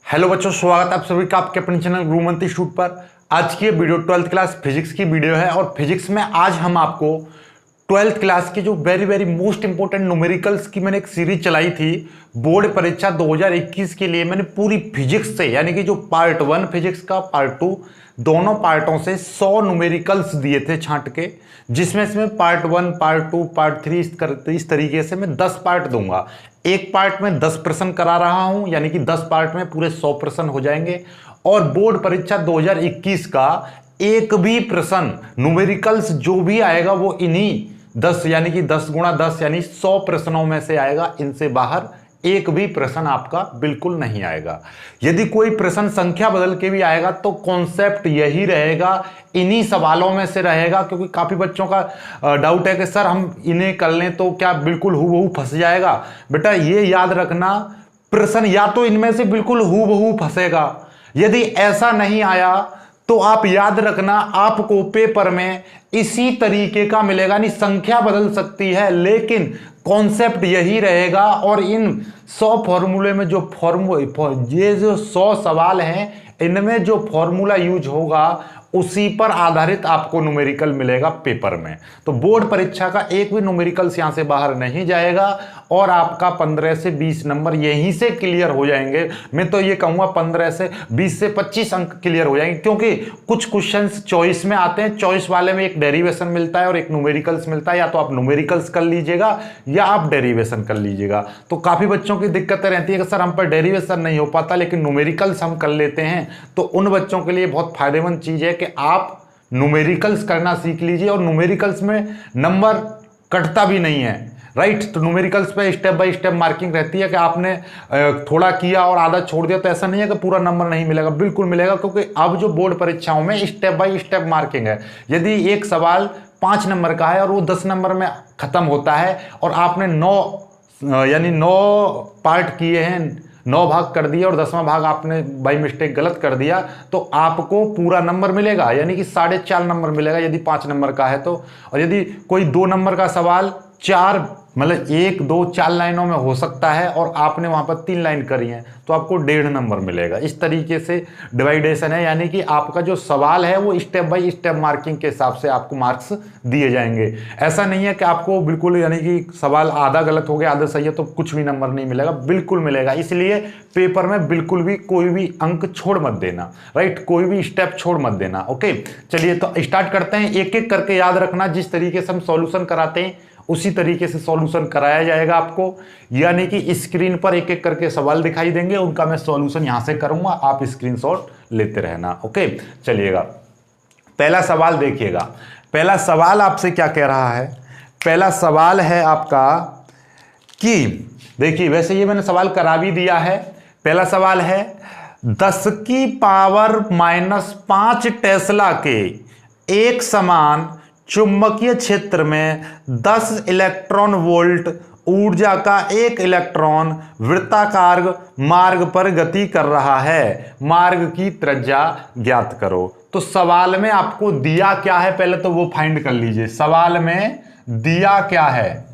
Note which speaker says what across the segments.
Speaker 1: Hello बच्चों, स्वागत है आप सभी का आपके अपने चैनल गुरुमंत्र इंस्टीट्यूट पर। आज की ये वीडियो 12th क्लास फिजिक्स की वीडियो है और फिजिक्स में आज हम आपको 12th क्लास की जो वेरी मोस्ट इंपॉर्टेंट न्यूमेरिकल्स की मैंने एक सीरीज चलाई थी बोर्ड परीक्षा 2021 के लिए। मैंने पूरी फिजिक्स से यानी कि जो पार्ट 1 फिजिक्स का पार्ट 2 दोनों पार्टों से 100 न्यूमेरिकल्स दिए थे छांट के, जिसमें इसमें पार्ट 1 पार्ट 2 पार्ट 3 इस तरीके से मैं 10 पार्ट दूंगा। एक पार्ट में 10 प्रश्न करा रहा हूं, यानी कि 10 पार्ट में पूरे 100 प्रश्न हो जाएंगे। और बोर्ड परीक्षा 2021 का एक भी प्रश्न न्यूमेरिकल्स जो भी आएगा वो इन्हीं 10 यानी कि 10 गुणा 10 यानी 100 प्रश्नों में से आएगा। इनसे बाहर एक भी प्रश्न आपका बिल्कुल नहीं आएगा। यदि कोई प्रश्न संख्या बदल के भी आएगा तो कॉन्सेप्ट यही रहेगा, इन्हीं सवालों में से रहेगा। क्योंकि काफी बच्चों का डाउट है कि सर हम इन्हें कर लें तो क्या बिल्कुल हूबहू फंस जाएगा। बेटा ये याद रखना, प्रश्न या तो इनमें से बिल्कुल हूबहू फंसेगा, यदि ऐसा नहीं आया तो आप याद रखना आपको पेपर में इसी तरीके का मिलेगा। यानी संख्या बदल सकती है लेकिन कॉन्सेप्ट यही रहेगा। और इन 100 फॉर्मूले में जो ये जो 100 सवाल हैं इनमें जो फॉर्मूला यूज होगा उसी पर आधारित आपको न्यूमेरिकल मिलेगा पेपर में। तो बोर्ड परीक्षा का एक भी न्यूमेरिकल्स यहां से बाहर नहीं जाएगा और आपका 15 से 20 नंबर यहीं से क्लियर हो जाएंगे। मैं तो ये कहूंगा 15 से 20 से 25 अंक क्लियर हो जाएंगे, क्योंकि कुछ क्वेश्चंस चॉइस में आते हैं। चॉइस वाले में एक डेरिवेशन मिलता है और एक न्यूमेरिकल्स मिलता है। या तो आप न्यूमेरिकल्स कर लीजिएगा या आप डेरिवेशन कर लीजिएगा। तो काफी बच्चों की दिक्कतें रहती है कि सर हम पर डेरिवेशन नहीं हो पाता लेकिन न्यूमेरिकल्स हम कर लेते हैं। तो उन बच्चों के लिए बहुत फायदेमंद चीज है कि आप न्यूमेरिकल्स करना सीख लीजिए। और न्यूमेरिकल्स में नंबर कटता भी नहीं है, राइट। तो न्यूमेरिकल्स पे स्टेप बाय स्टेप मार्किंग रहती है कि आपने थोड़ा किया और आधा छोड़ दिया तो ऐसा नहीं है कि पूरा नंबर नहीं मिलेगा, बिल्कुल मिलेगा। क्योंकि अब जो बोर्ड परीक्षाओं में स्टेप बाय स्टेप मार्किंग है। यदि एक सवाल 5 नंबर का है और वो 10 नंबर में खत्म होता है और आपने 9 पार्ट किए हैं, 9 भाग कर दिए और 10वां भाग आपने बाई मिस्टेक गलत कर दिया तो आपको पूरा नंबर मिलेगा, यानी कि 4.5 नंबर मिलेगा यदि 5 नंबर का है तो। और यदि कोई 2 नंबर का सवाल 4 मतलब 1 2 4 लाइनों में हो सकता है और आपने वहां पर 3 लाइन करी है तो आपको 1.5 नंबर मिलेगा। इस तरीके से डिवाइडेशन है, यानी कि आपका जो सवाल है वो स्टेप बाय स्टेप मार्किंग के हिसाब से आपको मार्क्स दिए जाएंगे। ऐसा नहीं है कि आपको बिल्कुल यानी कि सवाल आधा गलत हो गया आधा सही है तो कुछ भी नंबर नहीं मिलेगा, बिल्कुल मिलेगा। इसलिए पेपर में बिल्कुल भी कोई भी अंक छोड़ मत देना, राइट, कोई भी स्टेप छोड़ मत देना। ओके, चलिए तो स्टार्ट करते हैं। एक एक करके याद रखना, जिस तरीके से हम सॉल्यूशन कराते हैं उसी तरीके से सॉल्यूशन कराया जाएगा आपको। यानी कि स्क्रीन पर एक एक करके सवाल दिखाई देंगे, उनका मैं सॉल्यूशन यहां से करूंगा, आप स्क्रीनशॉट लेते रहना। ओके, चलिएगा पहला सवाल देखिएगा। पहला सवाल आपसे क्या कह रहा है? पहला सवाल है आपका कि देखिए, वैसे ये मैंने सवाल करा भी दिया है। पहला सवाल है 10 की पावर -5 टेस्ला के एक समान चुंबकीय क्षेत्र में 10 इलेक्ट्रॉन वोल्ट ऊर्जा का एक इलेक्ट्रॉन वृत्ताकार मार्ग पर गति कर रहा है, मार्ग की त्रिज्या ज्ञात करो। तो सवाल में आपको दिया क्या है पहले तो वो फाइंड कर लीजिए। सवाल में दिया क्या है?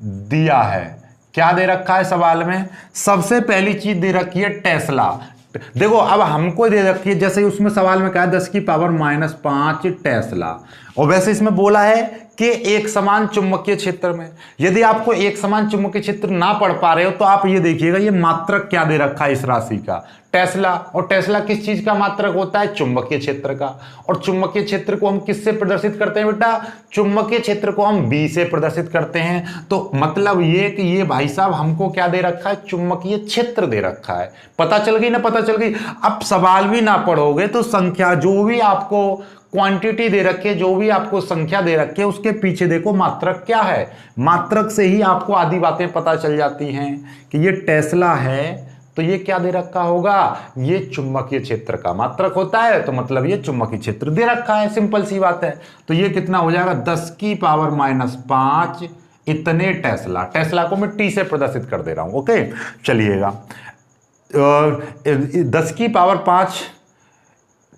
Speaker 1: दिया है क्या दे रखा है सवाल में? सबसे पहली चीज दे रखी है टेस्ला। देखो अब हमको दे रखी है, जैसे उसमें सवाल में कहा 10 की पावर -5 टेस्ला, और वैसे इसमें बोला है कि एक समान चुंबकीय क्षेत्र में। यदि आपको एक समान चुंबकीय क्षेत्र ना पढ़ पा रहे हो तो आप ये देखिएगा ये मात्रक क्या दे रखा है इस राशि का, टेस्ला। और टेस्ला किस चीज का मात्रक होता है? चुंबकीय क्षेत्र का। और चुंबकीय क्षेत्र को हम किससे प्रदर्शित करते हैं बेटा? चुंबकीय क्षेत्र को हम बी से प्रदर्शित करते हैं। तो मतलब ये कि ये भाई साहब हमको क्या दे रखा है? चुंबकीय क्षेत्र दे रखा है। पता चल गई ना? पता चल गई। अब सवाल भी ना पढ़ोगे तो संख्या जो भी आपको क्वांटिटी दे रखी है, जो भी आपको संख्या दे रखी है उसके पीछे देखो मात्रक क्या है। मात्रक से ही आपको आधी बातें पता चल जाती हैं कि ये टेस्ला है तो ये क्या दे रखा होगा? ये चुंबकीय क्षेत्र का मात्रक होता है, तो मतलब ये चुंबकीय क्षेत्र दे रखा है। सिंपल सी बात है। तो ये कितना हो जाएगा? 10 की पावर -5 इतने टेस्ला। टेस्ला को मैं टी से प्रदर्शित कर दे रहा हूं। ओके, चलिएगा 10 की पावर 5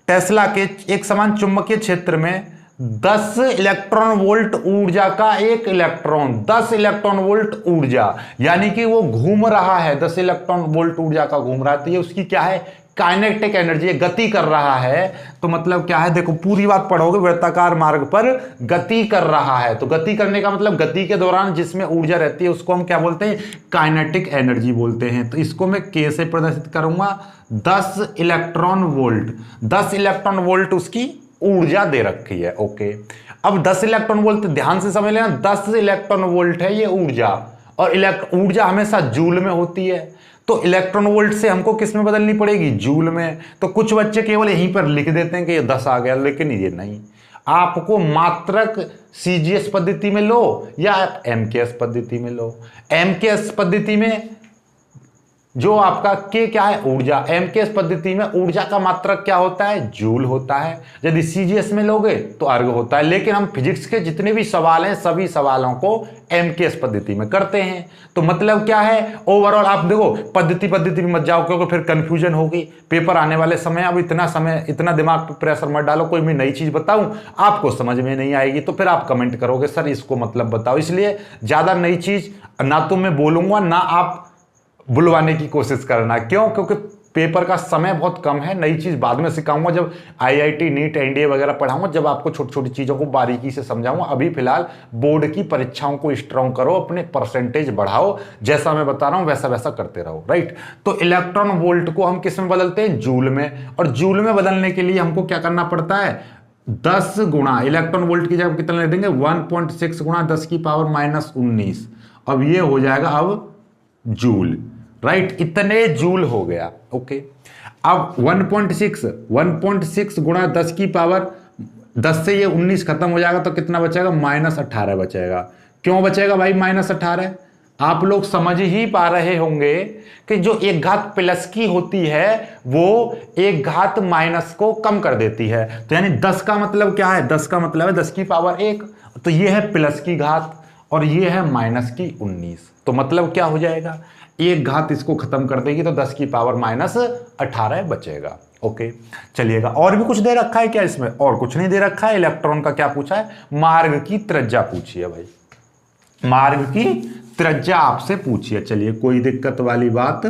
Speaker 1: टेस्ला के एक समान चुंबकीय क्षेत्र में 10 इलेक्ट्रॉन वोल्ट ऊर्जा का एक इलेक्ट्रॉन, 10 इलेक्ट्रॉन वोल्ट ऊर्जा, यानी कि वो घूम रहा है, 10 इलेक्ट्रॉन वोल्ट ऊर्जा का घूम रहा है, तो ये उसकी क्या है, काइनेटिक एनर्जी, गति कर रहा है। तो मतलब क्या है, देखो पूरी बात पढ़ोगे, वृत्ताकार मार्ग पर गति कर रहा है, तो गति करने का मतलब गति के दौरान जिसमें ऊर्जा रहती है उसको हम क्या बोलते हैं, काइनेटिक एनर्जी बोलते हैं। तो इसको मैं K से प्रदर्शित करूंगा, 10 इलेक्ट्रॉन वोल्ट, 10 इलेक्ट्रॉन वोल्ट उसकी ऊर्जा दे रखी है। ओके, अब 10 इलेक्ट्रॉन वोल्ट ध्यान से समझ लेना, 10 इलेक्ट्रॉन वोल्ट है ये ऊर्जा, और ऊर्जा हमेशा जूल में होती है, तो इलेक्ट्रॉन वोल्ट से हमको किस में बदलनी पड़ेगी, जूल में। तो कुछ बच्चे केवल यहीं पर लिख देते हैं कि ये 10 आ गया, लेकिन ये नहीं, आपको मात्रक CGS पद्धति में लो या MKS पद्धति में लो। MKS पद्धति में जो आपका K क्या है, ऊर्जा, MKS पद्धति में ऊर्जा का मात्रक क्या होता है, जूल होता है। यदि CGS में लोगे तो अर्ग होता है। लेकिन हम फिजिक्स के जितने भी सवाल हैं सभी सवालों को MKS पद्धति में करते हैं। तो मतलब क्या है, ओवरऑल आप देखो, पद्धति में मत जाओ क्योंकि फिर कंफ्यूजन होगी पेपर आने वाले समय। अब इतना दिमाग पे प्रेशर मत डालो, कोई मैं नई चीज बताऊं आपको समझ में नहीं आएगी तो फिर आप कमेंट करोगे सर इसको मतलब बताओ। इसलिए ज्यादा नई चीज ना तो मैं बोलूंगा ना आप बुलवाने की कोशिश करना। क्यों? क्योंकि पेपर का समय बहुत कम है। नई चीज बाद में सिखाऊंगा, जब IIT नीट NDA वगैरह पढ़ाऊंगा, जब आपको छोटी छोटी चीजों को बारीकी से समझाऊंगा। अभी फिलहाल बोर्ड की परीक्षाओं को स्ट्रॉन्ग करो, अपने परसेंटेज बढ़ाओ, जैसा मैं बता रहा हूं वैसा वैसा करते रहो, राइट। तो इलेक्ट्रॉन वोल्ट को हम किस में बदलते हैं, जूल में। और जूल में बदलने के लिए हमको क्या करना पड़ता है, 10 गुणा इलेक्ट्रॉन वोल्ट की जगह कितना लिख देंगे, 1.6 गुणा 10 की पावर -19। अब ये हो जाएगा अब जूल, राइट, इतने जूल हो गया। ओके, अब 1.6 गुणा 10 की पावर 10 से ये 19 खत्म हो जाएगा तो कितना बचेगा, -18 बचेगा। क्यों बचेगा भाई -18? आप लोग समझ ही पा रहे होंगे कि जो एक घात प्लस की होती है वो एक घात माइनस को कम कर देती है। तो यानी 10 का मतलब क्या है, 10 का मतलब है 10 की पावर 1, तो ये है प्लस की घात और ये है माइनस की 19। तो मतलब क्या हो जाएगा, एक घात इसको खत्म कर देगी तो 10 की पावर -18 बचेगा। ओके, चलिएगा, और भी कुछ दे रखा है क्या इसमें? और कुछ नहीं दे रखा है। इलेक्ट्रॉन का क्या पूछा है, मार्ग की त्रिज्या पूछी है भाई, मार्ग की त्रिज्या आपसे पूछी है। चलिए, कोई दिक्कत वाली बात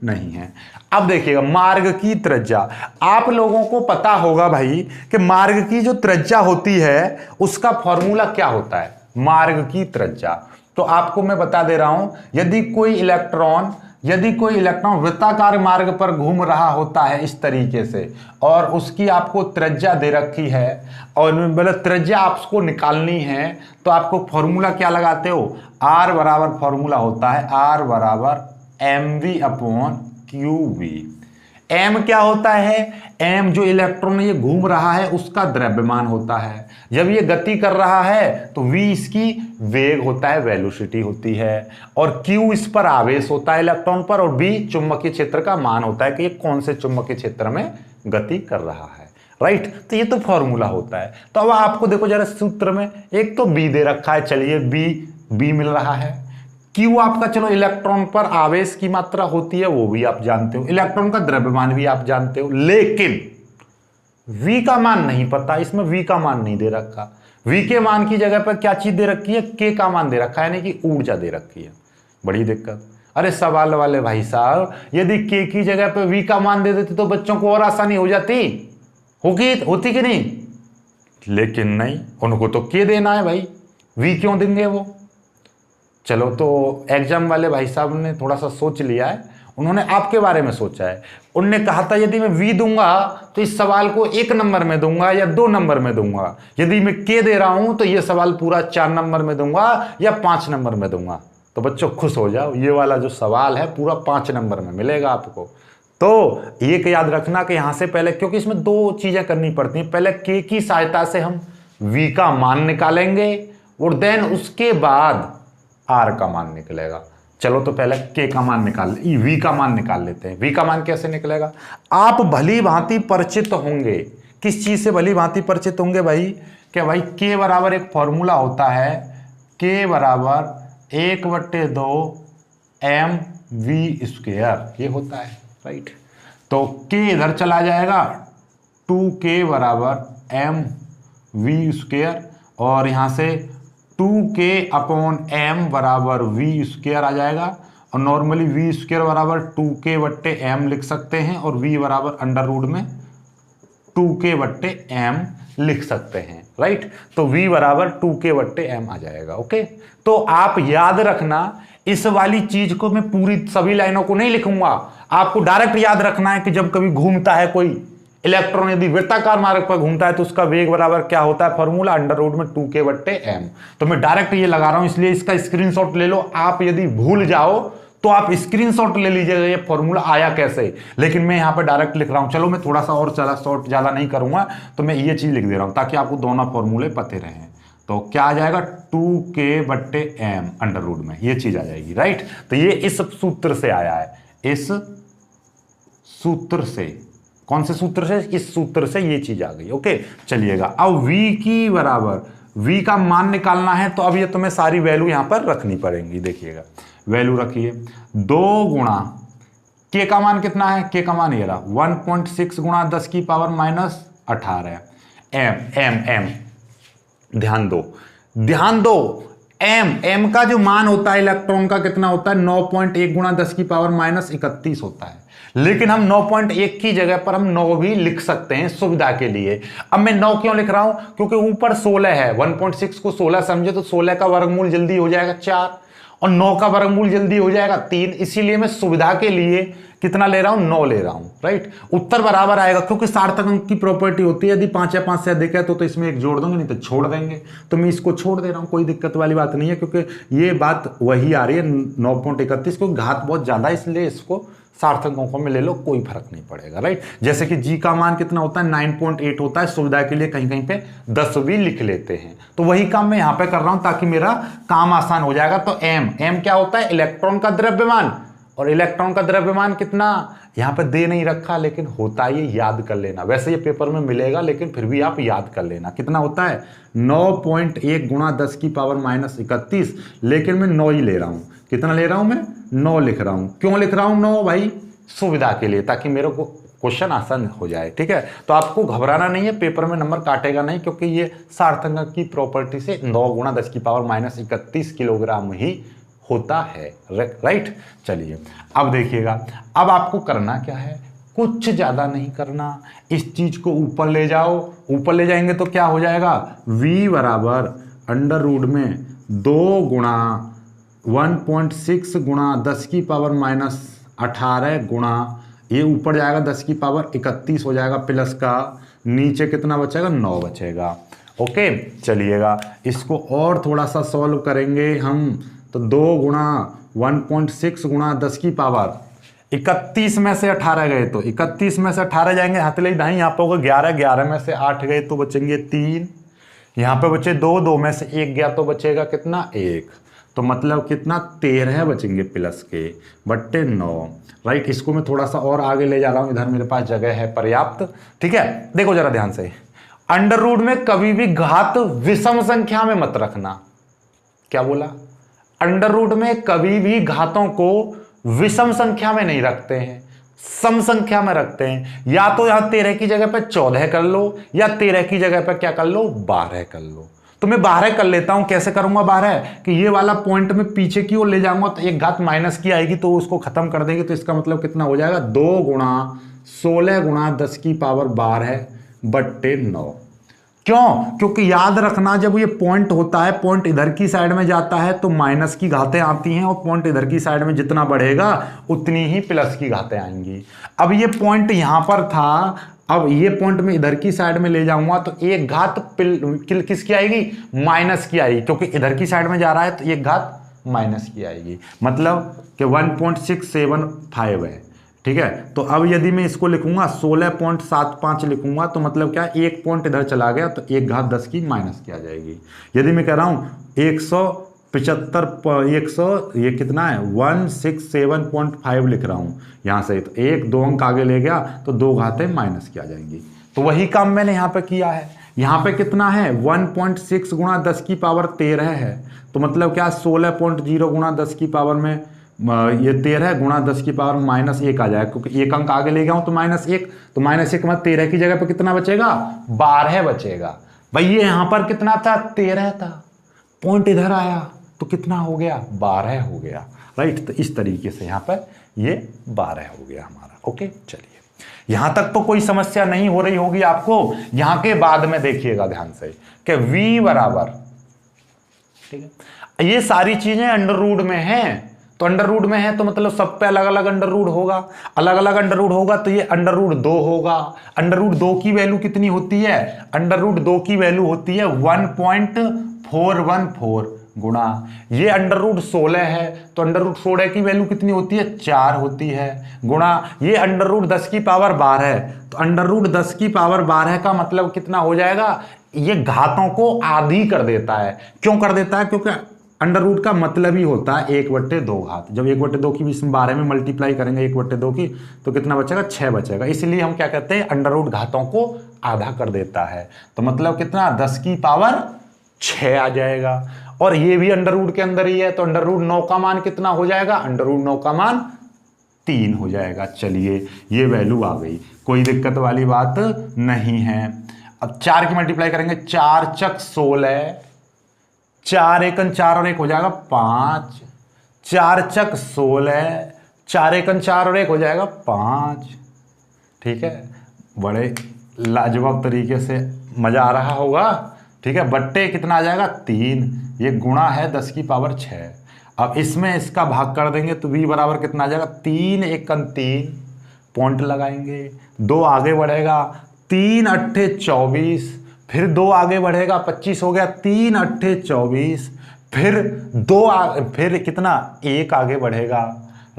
Speaker 1: नहीं है। अब देखिएगा, मार्ग की त्रिज्या आप लोगों को पता होगा भाई कि मार्ग की जो त्रिज्या होती है उसका फॉर्मूला क्या होता है, मार्ग की त्रिज्या। तो आपको मैं बता दे रहा हूं, यदि कोई इलेक्ट्रॉन वृत्ताकार मार्ग पर घूम रहा होता है इस तरीके से, और उसकी आपको त्रिज्या दे रखी है, और मतलब त्रिज्या आपको निकालनी है, तो आपको फॉर्मूला क्या लगाते हो, R बराबर फॉर्मूला होता है R बराबर mv/qv। m क्या होता है, m जो इलेक्ट्रॉन ये घूम रहा है उसका द्रव्यमान होता है। जब ये गति कर रहा है तो v इसकी वेग होता है, वेलोसिटी होती है, और q इस पर आवेश होता है इलेक्ट्रॉन पर, और b चुंबकीय क्षेत्र का मान होता है कि ये कौन से चुंबकीय क्षेत्र में गति कर रहा है, राइट। तो ये तो फॉर्मूला होता है। तो अब आपको देखो जरा सूत्र में, एक तो b दे रखा है, चलिए b मिल रहा है। Q आपका, चलो इलेक्ट्रॉन पर आवेश की मात्रा होती है वो भी आप जानते हो, इलेक्ट्रॉन का द्रव्यमान भी आप जानते हो, लेकिन V का मान नहीं पता। इसमें V का मान नहीं दे रखा। V के मान की जगह पर क्या चीज दे रखी है, K का मान दे रखा है, यानी कि ऊर्जा दे रखी है। बड़ी दिक्कत। अरे सवाल वाले भाई साहब, यदि K की जगह पर V का मान दे देते तो बच्चों को और आसानी हो जाती, होती कि नहीं? लेकिन नहीं, उनको तो K देना है भाई, V क्यों देंगे वो? चलो, तो एग्जाम वाले भाई साहब ने थोड़ा सा सोच लिया है, उन्होंने आपके बारे में सोचा है। उन्होंने कहा था यदि मैं V दूंगा तो इस सवाल को 1 नंबर में दूंगा या 2 नंबर में दूंगा, यदि मैं K दे रहा हूं तो यह सवाल पूरा 4 नंबर में दूंगा या 5 नंबर में दूंगा। तो बच्चों खुश हो जाओ, ये वाला जो सवाल है पूरा 5 नंबर में मिलेगा आपको। तो एक याद रखना कि यहां से पहले, क्योंकि इसमें 2 चीजें करनी पड़ती हैं, पहले K की सहायता से हम V का मान निकालेंगे और देन उसके बाद R का मान निकलेगा। चलो, तो पहले K का मान V का मान निकाल लेते हैं। V का मान कैसे निकलेगा, आप भली भांति परिचित होंगे, किस चीज से भली भांति परिचित होंगे भाई, कि भाई K बराबर एक फॉर्मूला होता है, K बराबर 1/2 mv², ये होता है, राइट। तो K इधर चला जाएगा, 2K बराबर वी स्क्वायर और यहाँ से 2k/m बराबर वी स्क्वायर आ जाएगा। और नॉर्मली वी स्क्वायर बराबर 2k/m लिख सकते हैं और v बराबर अंडर रूट में 2k/m लिख सकते हैं, राइट। तो v बराबर 2k/m आ जाएगा। ओके, तो आप याद रखना, इस वाली चीज को मैं पूरी सभी लाइनों को नहीं लिखूंगा, आपको डायरेक्ट याद रखना है कि जब कभी घूमता है कोई इलेक्ट्रॉन, यदि वृत्ताकार मार्ग पर घूमता है तो उसका वेग बराबर क्या होता है, फॉर्मूला अंडर रूट में 2k/m। तो मैं डायरेक्ट ये लगा रहा हूं, इसलिए इसका स्क्रीनशॉट ले लो। आप यदि भूल जाओ तो आप स्क्रीनशॉट ले लीजिएगा ये फॉर्मूला आया कैसे, लेकिन मैं यहाँ पे डायरेक्ट लिख रहा हूं। चलो मैं थोड़ा सा और चला शॉर्ट ज्यादा नहीं करूंगा, तो मैं ये चीज लिख दे रहा हूं ताकि आपको दोनों फॉर्मूले पते रहें। तो क्या आ जाएगा, 2k/m अंडर रूट में, ये चीज आ जाएगी, राइट। तो ये इस सूत्र से आया है, इस सूत्र से। कौन से सूत्र से, इस सूत्र से ये चीज आ गई। ओके, चलिएगा। अब v की बराबर, v का मान निकालना है, तो अब ये तुम्हें सारी वैल्यू यहां पर रखनी पड़ेंगी। देखिएगा, वैल्यू रखिए, 2 गुणा k का मान कितना है, k का मान ये रहा 1.6 गुणा 10⁻⁻18 m। ध्यान दो, m का जो मान होता है इलेक्ट्रॉन का कितना होता है, 9.1 गुणा 10⁻31 होता है। लेकिन हम 9.1 की जगह पर हम 9 भी लिख सकते हैं सुविधा के लिए। अब मैं 9 क्यों लिख रहा हूं, क्योंकि ऊपर 16 है, 1.6 को 16 समझे तो 16 का वर्गमूल जल्दी हो जाएगा 4 और 9 का वर्गमूल जल्दी हो जाएगा 3। इसीलिए मैं सुविधा के लिए कितना ले रहा हूं, 9 ले रहा हूं, राइट। उत्तर बराबर आएगा, क्योंकि सार्थक अंक की प्रॉपर्टी होती है, यदि 5 या 5 से अधिक है तो इसमें एक जोड़ दोगे, नहीं तो छोड़ देंगे। तो मैं इसको छोड़ दे रहा हूं, कोई दिक्कत वाली बात नहीं है, क्योंकि ये बात वही आ रही है 9.31, क्योंकि घात बहुत ज्यादा है, इसलिए इसको सार्थक अंकों में ले लो, कोई फर्क नहीं पड़ेगा, राइट। जैसे कि g का मान कितना होता है, 9.8 होता है। सुविधा के लिए कहीं कहीं पे 10 भी लिख लेते हैं, तो वही काम मैं यहां पे कर रहा हूं ताकि मेरा काम आसान हो जाएगा। तो m क्या होता है, इलेक्ट्रॉन का द्रव्यमान, और इलेक्ट्रॉन का द्रव्यमान कितना यहां पे दे नहीं रखा, लेकिन होता है, ये याद कर लेना। वैसे ये पेपर में मिलेगा, लेकिन फिर भी आप याद कर लेना कितना होता है, 9.1 गुणा 10⁻31। लेकिन मैं 9 ही ले रहा हूं। कितना ले रहा हूं मैं, 9 लिख रहा हूं। क्यों लिख रहा हूं 9 भाई, सुविधा के लिए, ताकि मेरे को क्वेश्चन आसान हो जाए, ठीक है। तो आपको घबराना नहीं है, पेपर में नंबर काटेगा नहीं, क्योंकि ये सार्थक अंक की प्रॉपर्टी से 9 गुणा 10⁻31 किलोग्राम ही होता है, राइट। चलिए अब देखिएगा, अब आपको करना क्या है, कुछ ज्यादा नहीं करना, इस चीज को ऊपर ले जाओ। ऊपर ले जाएंगे तो क्या हो जाएगा, v बराबर अंडर रूट में 2 गुणा 1.6 गुणा 10⁻⁻18 गुणा, ये ऊपर जाएगा 10⁻31 हो जाएगा, प्लस का नीचे कितना बचेगा, 9 बचेगा। ओके, चलिएगा इसको और थोड़ा सा सॉल्व करेंगे हम। तो 2 गुणा 1.6 गुणा 10⁻31 में से 18 गए तो 31 में से 18 जाएंगे, हथेली दाई, यहाँ पे होगा 11, 11 में से 8 गए तो बचेंगे 3, यहाँ पे बचे 2, 2 में से 1 गया तो बचेगा कितना, 1। तो मतलब कितना, 13 बचेंगे प्लस के बट्टे 9, राइट। इसको मैं थोड़ा सा और आगे ले जा रहा हूं, इधर मेरे पास जगह है पर्याप्त, ठीक है। देखो जरा ध्यान से, अंडर रूट में कभी भी घात विषम संख्या में मत रखना। क्या बोला, अंडर रूट में कभी भी घातों को विषम संख्या में नहीं रखते हैं, सम संख्या में रखते हैं। या तो यहां 13 की जगह पे 14 कर लो, या 13 की जगह पे क्या कर लो, 12 कर लो। तो मैं 12 कर लेता हूं। कैसे करूंगा 12, कि ये वाला पॉइंट में पीछे की ओर ले जाऊंगा तो एक घात माइनस की आएगी, तो उसको खत्म कर देंगे। तो इसका मतलब कितना हो जाएगा, 2 गुणा 16 गुणा 10⁻12 बट्टे 9। क्यों, क्योंकि याद रखना, जब ये पॉइंट होता है, पॉइंट इधर की साइड में जाता है तो माइनस की घातें आती हैं, और पॉइंट इधर की साइड में जितना बढ़ेगा उतनी ही प्लस की घातें आएंगी। अब ये पॉइंट यहां पर था, अब ये पॉइंट में इधर की साइड में ले जाऊंगा तो एक घात किसकी आएगी, माइनस की आएगी, क्योंकि इधर की साइड में जा रहा है तो एक घात माइनस की आएगी। मतलब कि 1.675 है, ठीक है। तो अब यदि मैं इसको लिखूंगा 16.75 लिखूंगा, तो मतलब क्या, एक पॉइंट इधर चला गया तो एक घात 10 की माइनस की आ जाएगी। यदि मैं कह रहा हूं 175 ये कितना है, 167.5 लिख रहा हूं यहां से, तो एक 2 अंक आगे ले गया तो 2 घातें माइनस की आ जाएंगी। तो वही काम मैंने यहां पे किया है। यहां पे कितना है, 1.6 गुणा 10⁻13 है, तो मतलब क्या, 16.0 गुणा 10 की पावर में ये 13 गुणा 10⁻−1 आ जाएगा, क्योंकि एक अंक आगे ले गया हूं तो -1, तो -1 मतलब 13 की जगह पे कितना बचेगा, 12 बचेगा। भाई ये यहां पर कितना था 13 था, पॉइंट इधर आया तो कितना हो गया 12 हो गया, राइट। तो इस तरीके से यहां पर ये 12 हो गया हमारा। ओके चलिए, यहां तक तो कोई समस्या नहीं हो रही होगी आपको। यहां के बाद में देखिएगा ध्यान से कि v बराबर, ठीक है, ये सारी चीजें अंडर रूट में हैं, तो अंडर रूट में है तो मतलब सब पे अलग अलग अंडर रूट होगा, अलग अलग अंडर रूट होगा तो ये अंडर रूट 2 होगा। अंडर रूट 2 की वैल्यू कितनी होती है, अंडर रूट 2 की वैल्यू होती है 1.414 गुणा, ये अंडर रूट 16 है तो अंडर रूट 16 की वैल्यू कितनी होती है 4 होती है, गुणा ये अंडर रूट 10 की पावर 12 है, तो अंडर रूट 10 की पावर 12 का मतलब कितना हो जाएगा, ये घातों को आधी कर देता है। क्यों कर देता है, क्योंकि अंडर रूट का मतलब ही होता है 1/2 घात। जब 1/2 की इसमें 12 में मल्टीप्लाई करेंगे 1/2 की तो कितना बचेगा 6 बचेगा, इसलिए हम क्या कहते हैं अंडर रूट घातों को आधा कर देता है। तो मतलब कितना 10 की पावर 6 आ जाएगा, और ये भी अंडर रूट के अंदर ही है, तो अंडर रूट 9 का मान कितना हो जाएगा, अंडर रूट 9 का मान 3 हो जाएगा। चलिए ये वैल्यू आ गई, कोई दिक्कत वाली बात नहीं है। अब 4 की मल्टीप्लाई करेंगे, 4 चक 16, 4 एकन 4 और 1 हो जाएगा 5, 4 चक 16, 4 एकन 4 और 1 हो जाएगा 5। ठीक है, बड़े लाजवाब तरीके से मजा आ रहा होगा। ठीक है, बट्टे कितना आ जाएगा 3, ये गुणा है 10 की पावर 6। अब इसमें इसका भाग कर देंगे तो v बराबर कितना आ जाएगा 3 एकन 3, पॉइंट लगाएंगे, 2 आगे बढ़ेगा 3 अट्ठे 24, फिर 2 आगे बढ़ेगा 25 हो गया, 3 अट्ठे 24, फिर कितना 1 आगे बढ़ेगा,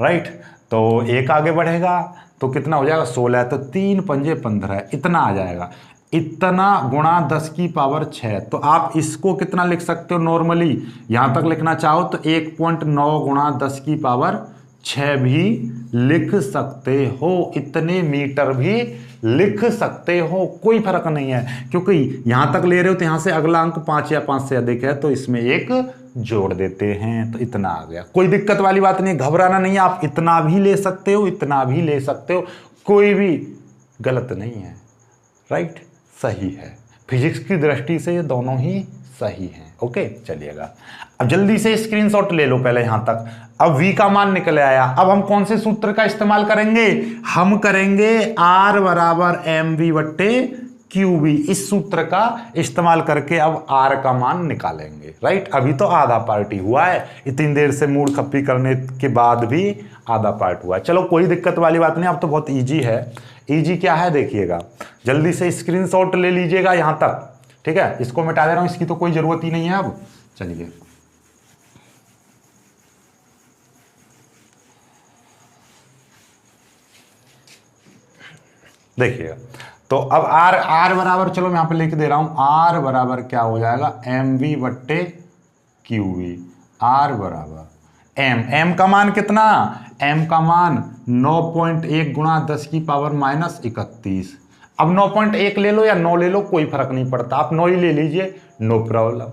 Speaker 1: राइट। तो 1 आगे बढ़ेगा तो कितना हो जाएगा 16, तो 3 पंजे 15, इतना आ जाएगा, इतना गुणा 10 की पावर 6। तो आप इसको कितना लिख सकते हो नॉर्मली, यहां तक लिखना चाहो तो 1.9 गुणा 10 की पावर 6 भी लिख सकते हो, इतने मीटर भी लिख सकते हो, कोई फर्क नहीं है, क्योंकि यहां तक ले रहे हो तो यहां से अगला अंक 5 या 5 से अधिक है तो इसमें 1 जोड़ देते हैं, तो इतना आ गया। कोई दिक्कत वाली बात नहीं, घबराना नहीं है, आप इतना भी ले सकते हो, इतना भी ले सकते हो, कोई भी गलत नहीं है, राइट, सही है। फिजिक्स की दृष्टि से ये दोनों ही सही हैं। ओके चलिएगा, अब जल्दी से स्क्रीनशॉट ले लो पहले यहां तक। अब v का मान निकल आया, अब हम कौन से सूत्र का इस्तेमाल करेंगे, हम करेंगे r बराबर mv बट्टे qv, इस सूत्र का इस्तेमाल करके अब r का मान निकालेंगे, राइट। अभी तो आधा पार्ट ही हुआ है, इतनी देर से मूड खप्पी करने के बाद भी आधा पार्ट हुआ है। चलो कोई दिक्कत वाली बात नहीं, अब तो बहुत ईजी है। ईजी क्या है देखिएगा, जल्दी से स्क्रीनशॉट ले लीजिएगा यहां तक, ठीक है। इसको मिटा दे रहा हूं, इसकी तो कोई जरूरत ही नहीं है अब। चलिए देखिएगा, तो अब r बराबर, चलो मैं यहां पे लिख दे रहा हूं, r बराबर क्या हो जाएगा mv बट्टे qv, r बराबर m का मान कितना, m का मान 9.1 गुणा 10 की पावर माइनस 31। अब 9.1 ले लो या 9 ले लो, कोई फर्क नहीं पड़ता, आप 9 ही ले लीजिए, नो प्रॉब्लम,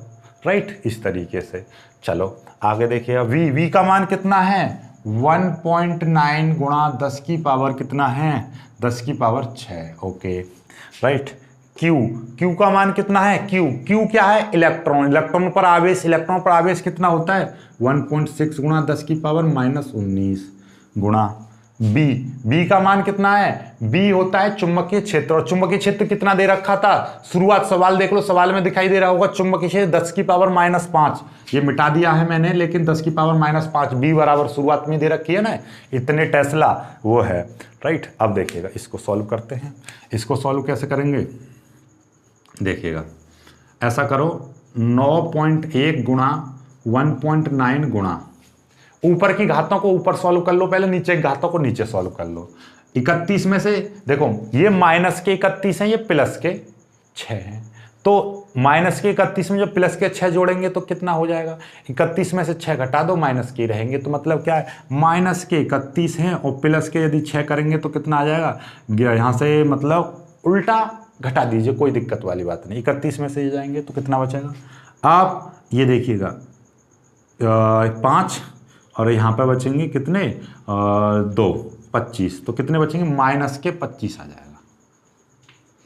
Speaker 1: राइट, इस तरीके से। चलो आगे देखिएगा, v का मान कितना है 1.9 गुणा 10 की पावर कितना है 10 की पावर 6, ओके, राइट। q का मान कितना है, q क्या है इलेक्ट्रॉन, इलेक्ट्रॉन पर आवेश कितना होता है 1.6 गुणा 10 की पावर माइनस 19 गुणा b का मान कितना है, b होता है चुंबकीय क्षेत्र, और चुंबकीय क्षेत्र कितना दे रखा था, शुरुआत सवाल देख लो, सवाल में दिखाई दे रहा होगा चुंबकीय क्षेत्र 10 की पावर माइनस 5, ये मिटा दिया है मैंने, लेकिन 10 की पावर माइनस 5 b बराबर शुरुआत में दे रखी है ना, इतने टेस्ला वो है, राइट। अब देखिएगा इसको सॉल्व करते हैं, इसको सॉल्व कैसे करेंगे देखिएगा, ऐसा करो 9.1 गुणा 1.9 गुणा, ऊपर की घातों को ऊपर सॉल्व कर लो पहले, नीचे की घातों को नीचे सॉल्व कर लो। 31 में से देखो ये माइनस के 31 है, ये प्लस के 6 हैं, तो माइनस के 31 में जब प्लस के 6 जोड़ेंगे तो कितना हो जाएगा, 31 में से 6 घटा दो माइनस के रहेंगे, तो मतलब क्या है माइनस के 31 हैं और प्लस के यदि 6 करेंगे तो कितना आ जाएगा, यहाँ से मतलब उल्टा घटा दीजिए, कोई दिक्कत वाली बात नहीं। 31 में से जाएंगे तो कितना बचेगा, आप ये देखिएगा 5 और यहाँ पे बचेंगे कितने 2 25, तो कितने बचेंगे माइनस के 25 आ जाएगा,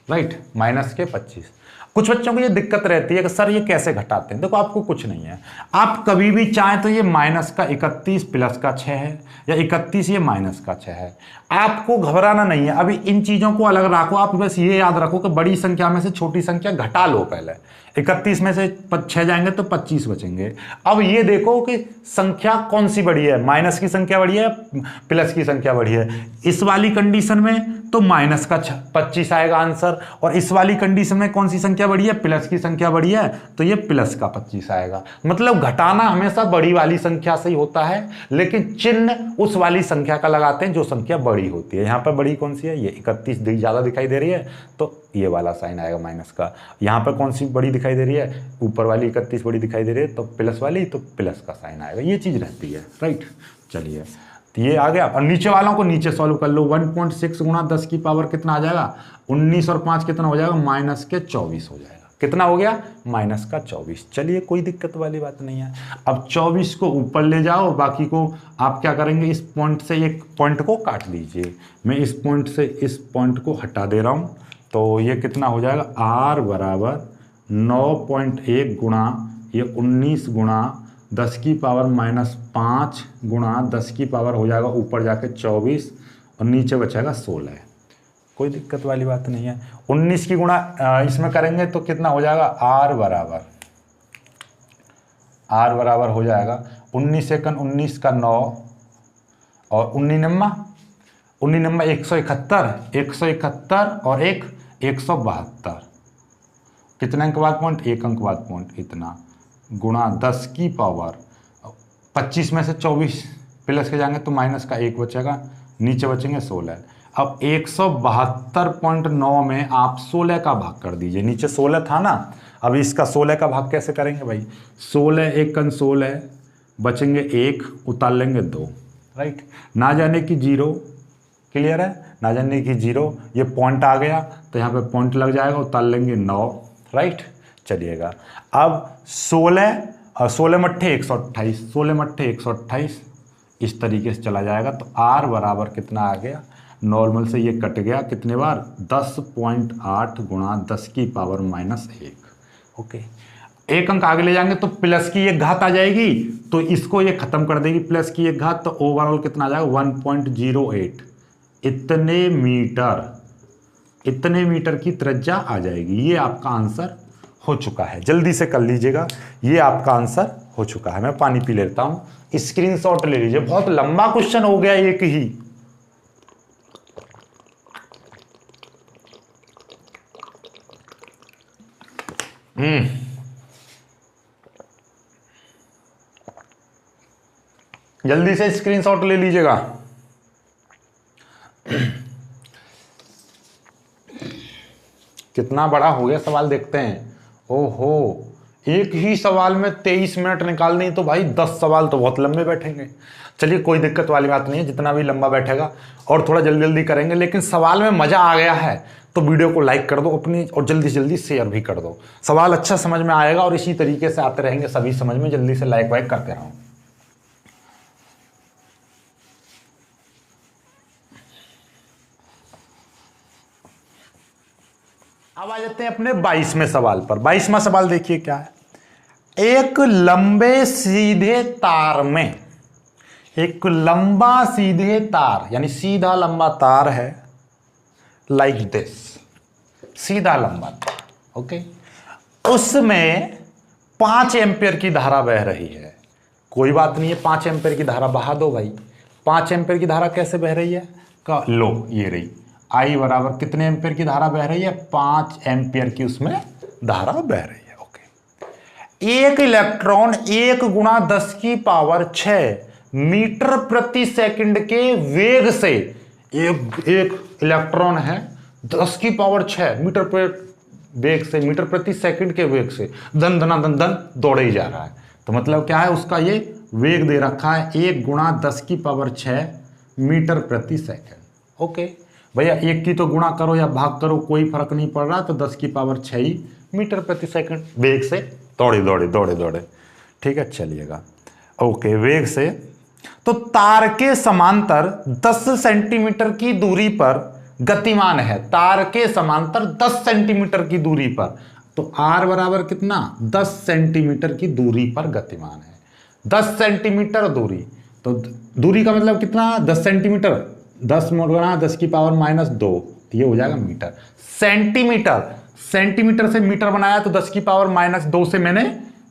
Speaker 1: राइट, माइनस के 25। कुछ बच्चों को ये दिक्कत रहती है कि सर ये कैसे घटाते हैं। देखो आपको कुछ नहीं है, आप कभी भी चाहें तो ये माइनस का 31 प्लस का 6 है, या 31 ये माइनस का 6 है। आपको घबराना नहीं है, अभी इन चीज़ों को अलग रखो। आप बस ये याद रखो कि बड़ी संख्या में से छोटी संख्या घटा लो। पहले 31 में से 6 जाएंगे तो 25 बचेंगे। अब ये देखो कि संख्या कौन सी बड़ी है, माइनस की संख्या बड़ी है प्लस की संख्या बड़ी है। इस वाली कंडीशन में तो माइनस का 25 आएगा आंसर, और इस वाली कंडीशन में कौन सी संख्या बड़ी है, प्लस की संख्या बड़ी है, तो ये प्लस का 25 आएगा। मतलब घटाना हमेशा बड़ी वाली संख्या से ही होता है, लेकिन चिन्ह उस वाली संख्या का लगाते हैं जो संख्या बड़ी होती है। यहाँ पर बड़ी कौन सी है, ये 31 ज़्यादा दिखाई दे रही है तो ये वाला साइन आएगा माइनस का। यहाँ पर कौन सी बड़ी दिखाई दे रही है, ऊपर वाली 31 बड़ी दिखाई दे रही है तो प्लस वाली, तो प्लस का साइन आएगा। ये चीज़ रहती है, राइट। चलिए तो ये आ गया। और नीचे वालों को नीचे सॉल्व कर लो। 1.6 गुणा 10 की पावर कितना आ जाएगा, 19 और 5 कितना हो जाएगा, माइनस के 24 हो जाएगा। कितना हो गया, माइनस का 24। चलिए कोई दिक्कत वाली बात नहीं है। अब 24 को ऊपर ले जाओ, बाकी को आप क्या करेंगे, इस पॉइंट से एक पॉइंट को काट लीजिए। मैं इस पॉइंट से इस पॉइंट को हटा दे रहा हूँ, तो ये कितना हो जाएगा, r बराबर 9.1 गुणा ये 19 गुणा 10 की पावर -5 गुणा 10 की पावर हो जाएगा ऊपर जाके 24 और नीचे बचेगा 16। कोई दिक्कत वाली बात नहीं है। 19 की गुणा इसमें करेंगे तो कितना हो जाएगा, r बराबर हो जाएगा 19 एकन 19 का 9 और 19 171 और एक 172। कितने अंक बाद पॉइंट, 1 अंक बाद पॉइंट, इतना गुणा 10 की पावर 25 में से 24 प्लस के जाएंगे तो माइनस का 1 बचेगा, नीचे बचेंगे 16। अब 172.9 में आप 16 का भाग कर दीजिए। नीचे 16 था ना, अब इसका 16 का भाग कैसे करेंगे भाई, 16 एकन 16 बचेंगे 1, उतार लेंगे 2, राइट। ना जाने की 0, क्लियर है, ना जाने की 0, ये पॉइंट आ गया तो यहाँ पे पॉइंट लग जाएगा, उतार लेंगे 9, राइट। चलिएगा अब 16 मट्ठे 128, 16 मट्ठे 128 इस तरीके से चला जाएगा। तो r बराबर कितना आ गया, नॉर्मल से ये कट गया कितने बार, 10.8 गुणा 10 की पावर -1। ओके, एक अंक आगे ले जाएंगे तो प्लस की एक घात आ जाएगी, तो इसको ये खत्म कर देगी प्लस की एक घात, तो ओवरऑल कितना आ जाएगा 1.08। इतने मीटर की त्रिज्या आ जाएगी। ये आपका आंसर हो चुका है, जल्दी से कर लीजिएगा, ये आपका आंसर हो चुका है। मैं पानी पी लेता हूं, स्क्रीनशॉट ले लीजिए, बहुत लंबा क्वेश्चन हो गया एक ही। जल्दी से स्क्रीनशॉट ले लीजिएगा। कितना बड़ा हो गया सवाल, देखते हैं। ओहो, एक ही सवाल में 23 मिनट निकालने, तो भाई 10 सवाल तो बहुत लंबे बैठेंगे। चलिए कोई दिक्कत वाली बात नहीं है, जितना भी लंबा बैठेगा और थोड़ा जल्दी जल्दी करेंगे, लेकिन सवाल में मज़ा आ गया है तो वीडियो को लाइक कर दो अपनी, और जल्दी से जल्दी शेयर भी कर दो। सवाल अच्छा समझ में आएगा और इसी तरीके से आते रहेंगे सभी समझ में। जल्दी से लाइक वाइक करते रहो। अब आ जाते हैं अपने 22वें सवाल पर। 22वां सवाल देखिए क्या है, एक लंबे सीधे तार में, एक लंबा सीधे तार यानी सीधा लंबा तार है, लाइक दिस, सीधा लंबा तार, ओके। उसमें 5 एम्पियर की धारा बह रही है। कोई बात नहीं है, 5 एम्पियर की धारा बहा दो भाई। 5 एम्पियर की धारा कैसे बह रही है, का लो ये रही, आई बराबर कितने एम्पियर की धारा बह रही है, 5 एम्पियर की उसमें धारा बह रही है, ओके। एक इलेक्ट्रॉन 1 गुणा 10 की पावर 6 मीटर प्रति सेकंड के वेग से, एक इलेक्ट्रॉन है 10 की पावर 6 मीटर वेग से, मीटर प्रति सेकंड के वेग से धन धना धन धन दौड़े ही जा रहा है। तो मतलब क्या है, उसका ये वेग दे रखा है 1 गुणा 10 की पावर 6 मीटर प्रति सेकंड, ओके। भैया एक की तो गुणा करो या भाग करो, कोई फर्क नहीं पड़ रहा, तो 10 की पावर 6 ही मीटर प्रति सेकंड वेग से दौड़े, ठीक है। चलिएगा, ओके, वेग से। तो तार के समांतर 10 सेंटीमीटर की दूरी पर गतिमान है, तार के समांतर 10 सेंटीमीटर की दूरी पर। तो r बराबर कितना, 10 सेंटीमीटर की दूरी पर गतिमान है। 10 सेंटीमीटर दूरी, तो दूरी का मतलब कितना, 10 सेंटीमीटर, 10 गुणा 10 की पावर -2, ये हो जाएगा मीटर। सेंटीमीटर, सेंटीमीटर से मीटर बनाया तो 10 की पावर -2 से मैंने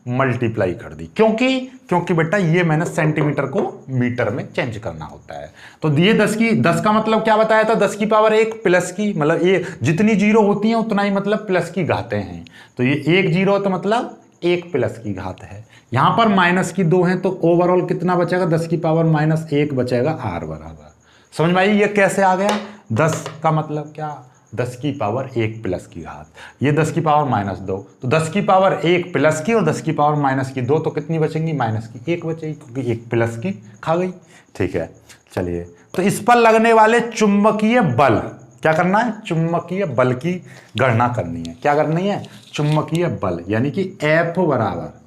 Speaker 1: मल्टीप्लाई कर दी, क्योंकि बेटा ये मैंने सेंटीमीटर को मीटर में चेंज करना होता है। तो ये 10 का मतलब क्या बताया था, 10 की पावर 1 प्लस की, मतलब ये जितनी जीरो होती हैं उतना ही मतलब प्लस की घातें हैं। तो ये 1 जीरो तो मतलब 1 प्लस की घात है। यहां पर माइनस की 2 है, तो ओवरऑल कितना बचेगा, 10 की पावर -1 बचेगा r बराबर। समझ में आई ये कैसे आ गया। 10 का मतलब क्या, 10 की पावर 1 प्लस की घात, ये 10 की पावर -2, तो 10 की पावर 1 प्लस की और 10 की पावर -2, तो कितनी बचेंगी, -1 बचेगी, क्योंकि 1 प्लस की खा गई। ठीक है, चलिए, तो इस पर लगने वाले चुंबकीय बल, क्या करना है, चुंबकीय बल की गणना करनी है। क्या करनी है, चुंबकीय बल, यानी कि F बराबर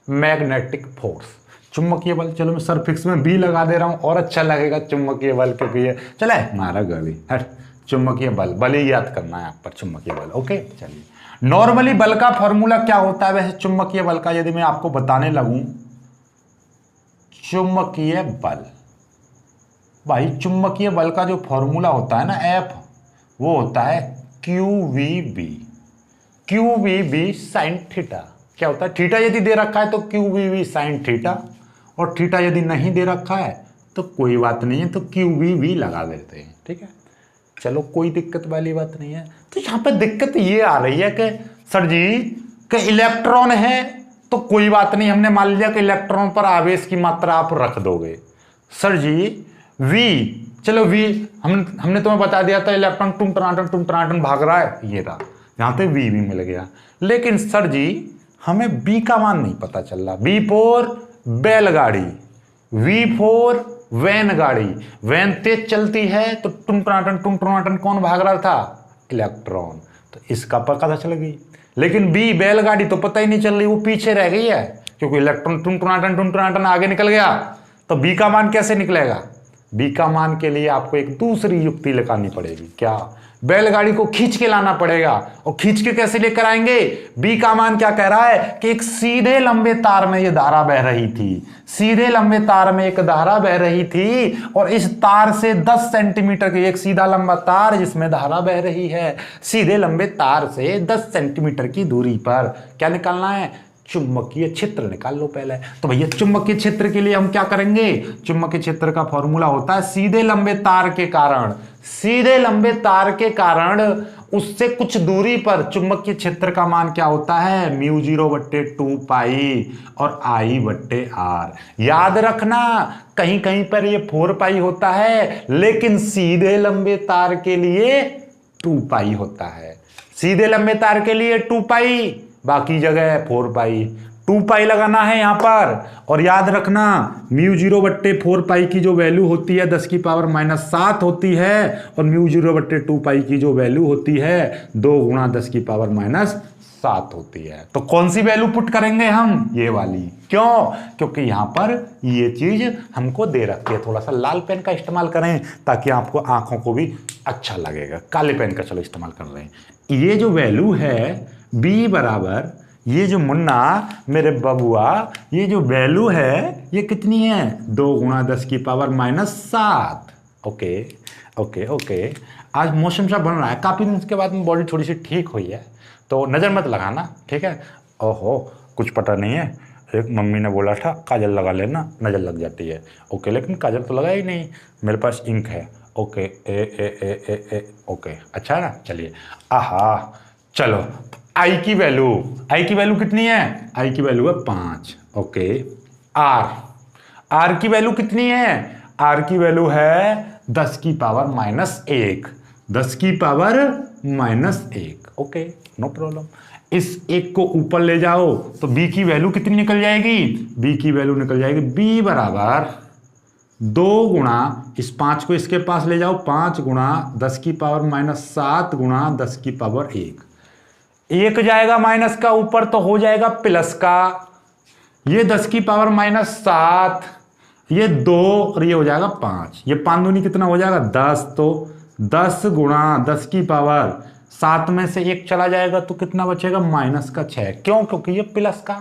Speaker 1: मैग्नेटिक फोर्स, चुंबकीय बल। चलो मैं सरफिक्स में बी लगा दे रहा हूं और अच्छा लगेगा चुंबकीय बल, क्योंकि ये चले मारा गली हट, चुंबकीय बल, बल ही याद करना है आप पर, चुंबकीय बल। ओके, चलिए, नॉर्मली बल का फॉर्मूला क्या होता है वैसे चुंबकीय बल का, यदि मैं आपको बताने लगूं, चुंबकीय बल, भाई चुंबकीय बल का जो फॉर्मूला होता है ना F, वो होता है QVB साइन थीटा। क्या होता है, थीटा यदि दे रखा है तो QVB साइन थीटा, और थीटा यदि नहीं दे रखा है तो कोई बात नहीं है, तो QVB लगा देते हैं। ठीक है, चलो कोई दिक्कत वाली बात नहीं है। तो यहाँ पे दिक्कत ये आ रही है कि सर जी कि इलेक्ट्रॉन है तो कोई बात नहीं, हमने मान लिया कि इलेक्ट्रॉन पर आवेश की मात्रा आप रख दोगे। सर जी V, चलो V हमने तुम्हें बता दिया था इलेक्ट्रॉन टुन भाग रहा है, ये रहा, यहाँ पे V भी मिल गया। लेकिन सर जी हमें B का मान नहीं पता चल रहा। B फोर बैलगाड़ी, V फोर वैन गाड़ी, वैन तेज चलती है तो टुन कौन भाग रहा था, इलेक्ट्रॉन, तो इसका पता चल गई। लेकिन B बैलगाड़ी तो पता ही नहीं चल रही, वो पीछे रह गई है, क्योंकि इलेक्ट्रॉन टुन आगे निकल गया। तो B का मान कैसे निकलेगा, B का मान के लिए आपको एक दूसरी युक्ति लगानी पड़ेगी। क्या, बैलगाड़ी को खींच के लाना पड़ेगा, और खींच के कैसे लेकर आएंगे, B का मान क्या कह रहा है कि एक सीधे लंबे तार में ये धारा बह रही थी, सीधे लंबे तार में एक धारा बह रही थी, और इस तार से 10 सेंटीमीटर की, एक सीधा लंबा तार जिसमें धारा बह रही है, सीधे लंबे तार से 10 सेंटीमीटर की दूरी पर क्या निकालना है, चुंबकीय क्षेत्र निकाल लो पहले। तो भैया चुंबकीय क्षेत्र के लिए हम क्या करेंगे, चुंबकीय क्षेत्र का फॉर्मूला होता है सीधे लंबे तार के कारण, सीधे लंबे तार के कारण उससे कुछ दूरी पर चुंबकीय क्षेत्र का मान क्या होता है, μ0/2 पाई और I/r। याद रखना कहीं कहीं पर ये 4 पाई होता है, लेकिन सीधे लंबे तार के लिए 2 पाई होता है, सीधे लंबे तार के लिए 2 पाई, बाकी जगह 4 पाई। 2 पाई लगाना है यहां पर, और याद रखना μ0/4 पाई की जो वैल्यू होती है 10 की पावर -7 होती है, और μ0/2 पाई की जो वैल्यू होती है 2 गुणा 10 की पावर -7 होती है। तो कौन सी वैल्यू पुट करेंगे हम, ये वाली। क्यों, क्योंकि यहां पर ये चीज हमको दे रखी है। थोड़ा सा लाल पेन का इस्तेमाल करें ताकि आपको आंखों को भी अच्छा लगेगा, काले पेन का चलो इस्तेमाल कर रहे हैं। ये जो वैल्यू है B बराबर, ये जो मुन्ना मेरे बबुआ, ये जो वैल्यू है ये कितनी है, 2 गुणा 10 की पावर -7। ओके ओके ओके, आज मौसम सा बन रहा है, काफ़ी दिन के बाद में बॉडी थोड़ी सी ठीक हुई है, तो नज़र मत लगाना, ठीक है। ओहो, कुछ पता नहीं है, एक मम्मी ने बोला था काजल लगा लेना, नज़र लग जाती है। ओके, लेकिन काजल तो लगा ही नहीं, मेरे पास इंक है। ओके, ए ओके, अच्छा है ना। चलिए, आहा, चलो आई की वैल्यू कितनी है, आई की वैल्यू है 5। ओके, आर की वैल्यू कितनी है, आर की वैल्यू है 10 की पावर -1, 10 की पावर -1। Okay, no problem. इस एक को ऊपर ले जाओ तो बी की वैल्यू कितनी निकल जाएगी, बी की वैल्यू निकल जाएगी बी बराबर 2 गुणा, इस 5 को इसके पास ले जाओ, 5 गुणा 10 की पावर -7 गुणा 10 की पावर 1। एक जाएगा माइनस का ऊपर तो हो जाएगा प्लस का, ये 10 की पावर -7, ये 2 और ये हो जाएगा 5, ये 5 दूनी कितना हो जाएगा 10, तो 10 गुणा 10 की पावर 7 में से 1 चला जाएगा तो कितना बचेगा -6। क्यों? क्योंकि ये प्लस का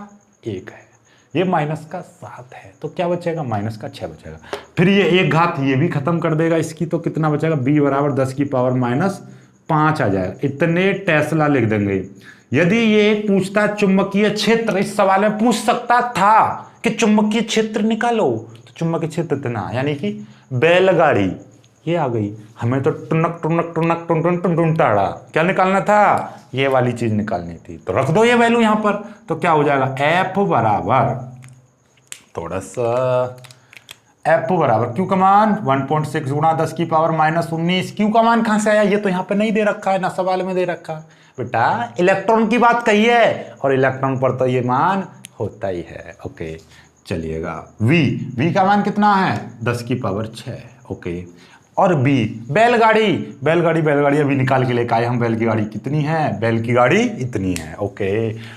Speaker 1: 1 है, ये माइनस का 7 है, तो क्या बचेगा -6 बचेगा। फिर ये एक घात ये भी खत्म कर देगा इसकी, तो कितना बचेगा b बराबर 10 की पावर -5 आ जाएगा। इतने टेस्ला लिख देंगे। यदि ये पूछता चुंबकीय क्षेत्र, इस सवाल में पूछ सकता था कि चुंबकीय क्षेत्र निकालो, तो चुंबकीय क्षेत्र इतना, यानी कि बैलगाड़ी ये आ गई, हमें तो टुनक टुनक टुनक टुन टुन टुन टुन टाड़ा क्या निकालना था, ये वाली चीज निकालनी थी, तो रख दो ये वैल्यू यहां पर, तो क्या हो जाएगा एफ बराबर थोड़ा सा एफ बराबर क्यू का मान 1.6 गुणा 10 की पावर -19। क्यू का मान कहां से आया, ये तो यहाँ पे नहीं दे रखा है ना, सवाल में दे रखा है बेटा, इलेक्ट्रॉन की बात कही है और इलेक्ट्रॉन पर तो ये मान होता ही है। ओके चलिएगा, v का मान कितना है 10 की पावर 6। ओके, और b बैलगाड़ी अभी निकाल के लेकर आए हम, बैल की गाड़ी कितनी है, बैल की गाड़ी इतनी है। Okay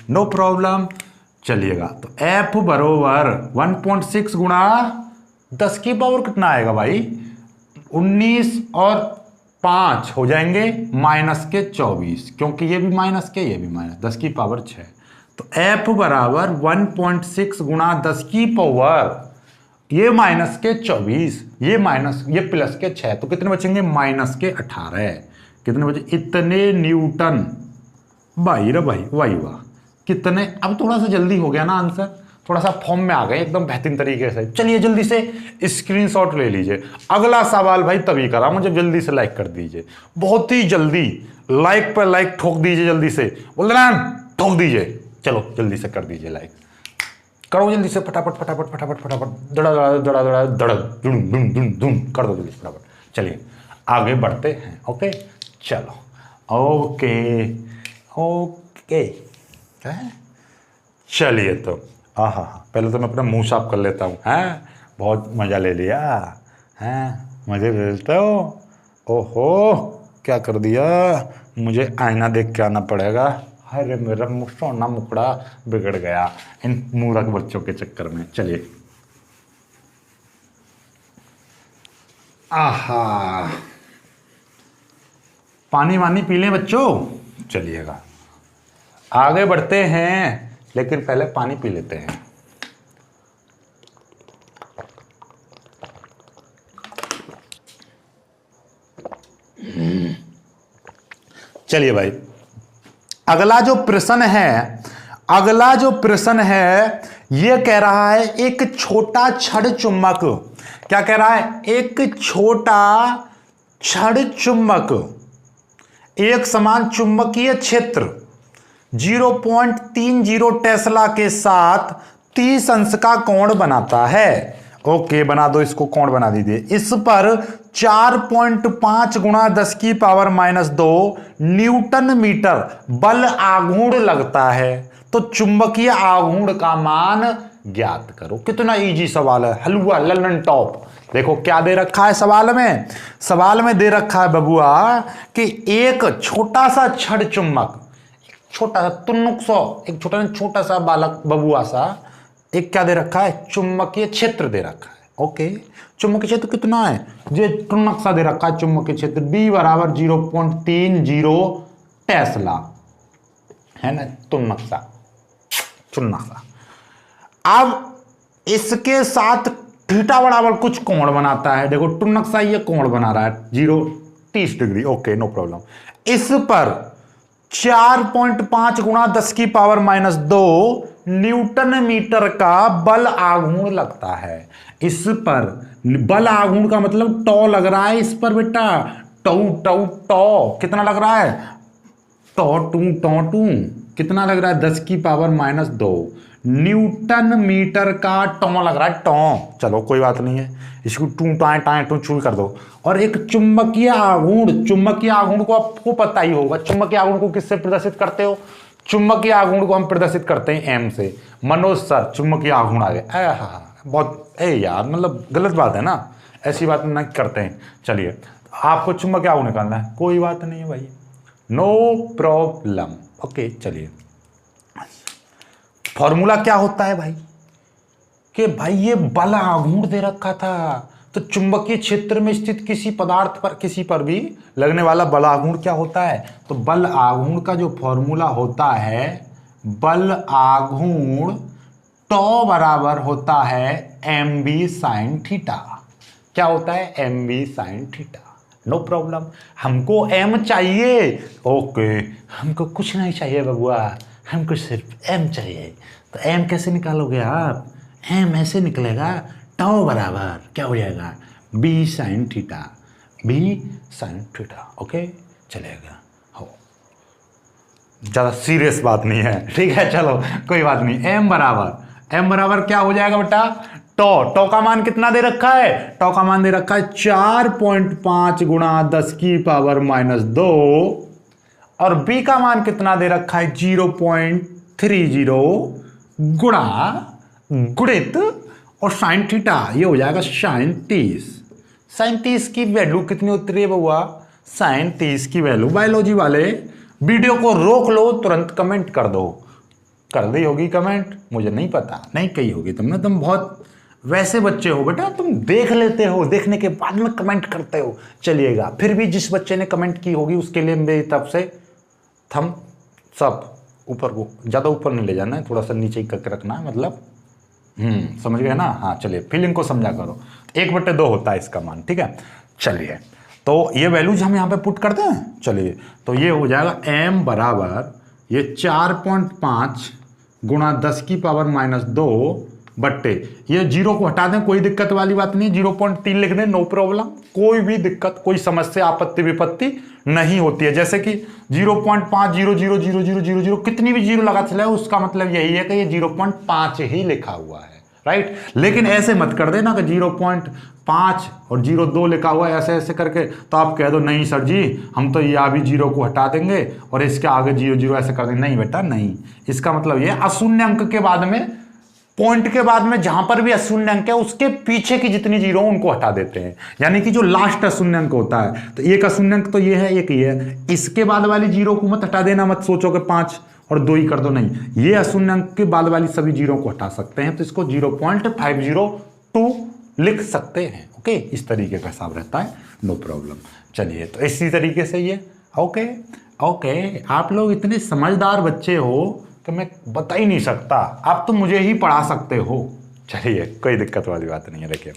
Speaker 1: no problem. चलिएगा, तो f बरोबर 1.6 गुणा 10 की पावर कितना आएगा भाई 19 और 5 हो जाएंगे -24, क्योंकि ये भी माइनस के ये भी माइनस 10 की पावर 6, तो f बराबर 1.6 गुणा 10 की पावर ये -24, ये प्लस के 6, तो कितने बचेंगे -18। कितने बचे इतने न्यूटन भाई रे भाई, वाई वाह कितने। अब थोड़ा सा जल्दी हो गया ना आंसर, थोड़ा सा फॉर्म में आ गए एकदम बेहतरीन तरीके से। चलिए जल्दी से स्क्रीनशॉट ले लीजिए। अगला सवाल भाई तभी करा मुझे, जल्दी से लाइक कर दीजिए, बहुत ही जल्दी लाइक पर लाइक ठोक दीजिए, जल्दी से बोल देना ठोक दीजिए। चलो जल्दी से कर दीजिए लाइक, करो जल्दी से फटाफट फटाफट फटाफट फटाफट दड़ा दड़ा दड़ा दड़ा दड़ा दुम दुम दुम दुम कर दो जल्दी फटाफट। चलिए आगे बढ़ते हैं। ओके चलो ओके ओके क्या है, चलिए तो हाँ पहले तो मैं अपना मुंह साफ कर लेता हूँ। हैं बहुत मज़ा ले लिया, हैं मज़े ले लेते हो। ओहो क्या कर दिया, मुझे आईना देख के आना पड़ेगा। अरे मेरा सोना मुकड़ा बिगड़ गया इन मूर्ख बच्चों के चक्कर में। चलिए आहा पानी वानी पी लें बच्चों। चलिएगा आगे बढ़ते हैं, लेकिन पहले पानी पी लेते हैं। चलिए भाई अगला जो प्रश्न है ये कह रहा है एक छोटा छड़ चुंबक, क्या कह रहा है, एक छोटा छड़ चुंबक एक समान चुंबकीय क्षेत्र 0.30 टेस्ला के साथ 30 अंश का कोण बनाता है। ओके बना दो, इसको कोण बना दीजिए। इस पर 4.5 गुणा 10 की पावर -2 न्यूटन मीटर बल आघूर्ण लगता है, तो चुंबकीय आघूर्ण का मान ज्ञात करो। कितना इजी सवाल है, हलवा ललन टॉप। देखो क्या दे रखा है सवाल में दे रखा है बबुआ कि एक छोटा सा छड़ चुंबक, छोटा सा तुन्नुक सौ, एक छोटा सा बालक बबुआ सा, एक क्या दे रखा है चुंबकीय क्षेत्र दे रखा है। ओके चुंबकीय क्षेत्र कितना है, ये तुन्नक सा दे रखा है चुंबकीय क्षेत्र B बराबर 0.30 टेस्ला है ना, तुन्नक सा चुन्ना सा। अब इसके साथ थीटा बराबर कुछ कोण बनाता है, देखो टुन्नक सा ये कोण बना रहा है 30 डिग्री। Okay no problem. इस पर 4.5 गुणा 10 की पावर -2 न्यूटन मीटर का बल आघूर्ण लगता है। इस पर बल आघूर्ण का मतलब टॉ लग रहा है इस पर बेटा, टॉ कितना लग रहा है, टॉ कितना लग रहा है 10 की पावर -2 न्यूटन मीटर का टॉ लग रहा है टॉ। चलो कोई बात नहीं है, इसको टू चू कर दो। और एक चुंबकीय आघूर्ण को आपको पता ही होगा, चुंबकीय आघूर्ण को किससे प्रदर्शित करते हो, चुंबकीय आघूर्ण को हम प्रदर्शित करते हैं एम से। मनोज सर चुंबकीय आघूर्ण आ गया, बहुत यार मतलब गलत बात है ना, ऐसी बात नहीं करते हैं। चलिए आपको चुंबकीय आघूर्ण निकालना है, कोई बात नहीं है भाई, नो प्रॉब्लम। ओके चलिए फॉर्मूला क्या होता है भाई, कि भाई ये बल आघूर्ण दे रखा था, तो चुंबकीय क्षेत्र में स्थित किसी पदार्थ पर, किसी पर भी लगने वाला बल आघूर्ण क्या होता है, तो बल आघूर्ण का जो फॉर्मूला होता है, बल आघूर्ण टॉ बराबर होता है एम बी साइन थीटा। क्या होता है, M B sine theta. No problem, हमको एम चाहिए, ओके, हमको कुछ नहीं चाहिए बबुआ, हमको सिर्फ एम चाहिए। तो एम कैसे निकालोगे आप, एम ऐसे निकलेगा, टॉ बराबर क्या हो जाएगा, B sine theta, B sine theta. Okay चलेगा, हो, ज़्यादा सीरियस बात नहीं है, ठीक है, चलो कोई बात नहीं। एम बराबर क्या हो जाएगा बेटा, टॉ का मान कितना दे रखा है, टॉ का मान दे रखा है 4.5 गुणा 10 की पावर -2, और बी का मान कितना दे रखा है 0.30 गुणा गुणित और साइन थीटा, ये हो जाएगा साइन 30। साइन 30 की वैल्यू कितनी होती है बउआ, साइन 30 की वैल्यू, बायोलॉजी वाले वीडियो को रोक लो, तुरंत कमेंट कर दो। कर दी होगी कमेंट, मुझे नहीं पता, नहीं कही होगी तुमने, तुम बहुत वैसे बच्चे हो बेटा, तुम देख लेते हो, देखने के बाद में कमेंट करते हो। चलिएगा, फिर भी जिस बच्चे ने कमेंट की होगी उसके लिए मेरी तरफ से थम सब ऊपर को, ज़्यादा ऊपर नहीं ले जाना है, थोड़ा सा नीचे ही करके रखना है, मतलब समझ गए ना। हाँ चलिए, फीलिंग को समझा करो, 1/2 होता है इसका मान, ठीक है। चलिए, तो ये वैल्यूज हम यहाँ पे पुट करते हैं। चलिए, तो ये हो जाएगा m बराबर ये 4.5 गुणा 10 की पावर -2 बट्टे, ये 0 को हटा दें, कोई दिक्कत वाली बात नहीं, 0.3 लिख दें, नो प्रॉब्लम, कोई भी दिक्कत, कोई समस्या, आपत्ति विपत्ति नहीं होती है। जैसे कि 0.500000 कितनी भी जीरो लगा चला है, उसका मतलब यही है कि ये 0.5 ही लिखा हुआ है, राइट। लेकिन ऐसे मत कर देना कि 0.5 और 0.2 लिखा हुआ है, ऐसे ऐसे करके, तो आप कह दो नहीं सर जी, हम तो ये अभी 0 को हटा देंगे और इसके आगे 0 ऐसे कर देंगे। नहीं बेटा नहीं, इसका मतलब ये अशून्य अंक के बाद में, पॉइंट के बाद में जहां पर भी अशून्य अंक है उसके पीछे की जितनी जीरो उनको हटा देते हैं, यानी कि जो लास्ट अशून्य अंक होता है, तो एक अशून्य अंक तो ये है, एक ये है, इसके बाद वाली जीरो को मत हटा देना, मत सोचो कि 5 और 2 ही कर दो, नहीं, ये अशून्य अंक के बाद वाली सभी जीरो को हटा सकते हैं, तो इसको 0.502 लिख सकते हैं। ओके, इस तरीके का हिसाब रहता है, नो प्रॉब्लम। चलिए, तो इसी तरीके से ये ओके, आप लोग इतने समझदार बच्चे हो कि मैं बता ही नहीं सकता, आप तो मुझे ही पढ़ा सकते हो। चलिए, कोई दिक्कत वाली बात नहीं है। देखिए,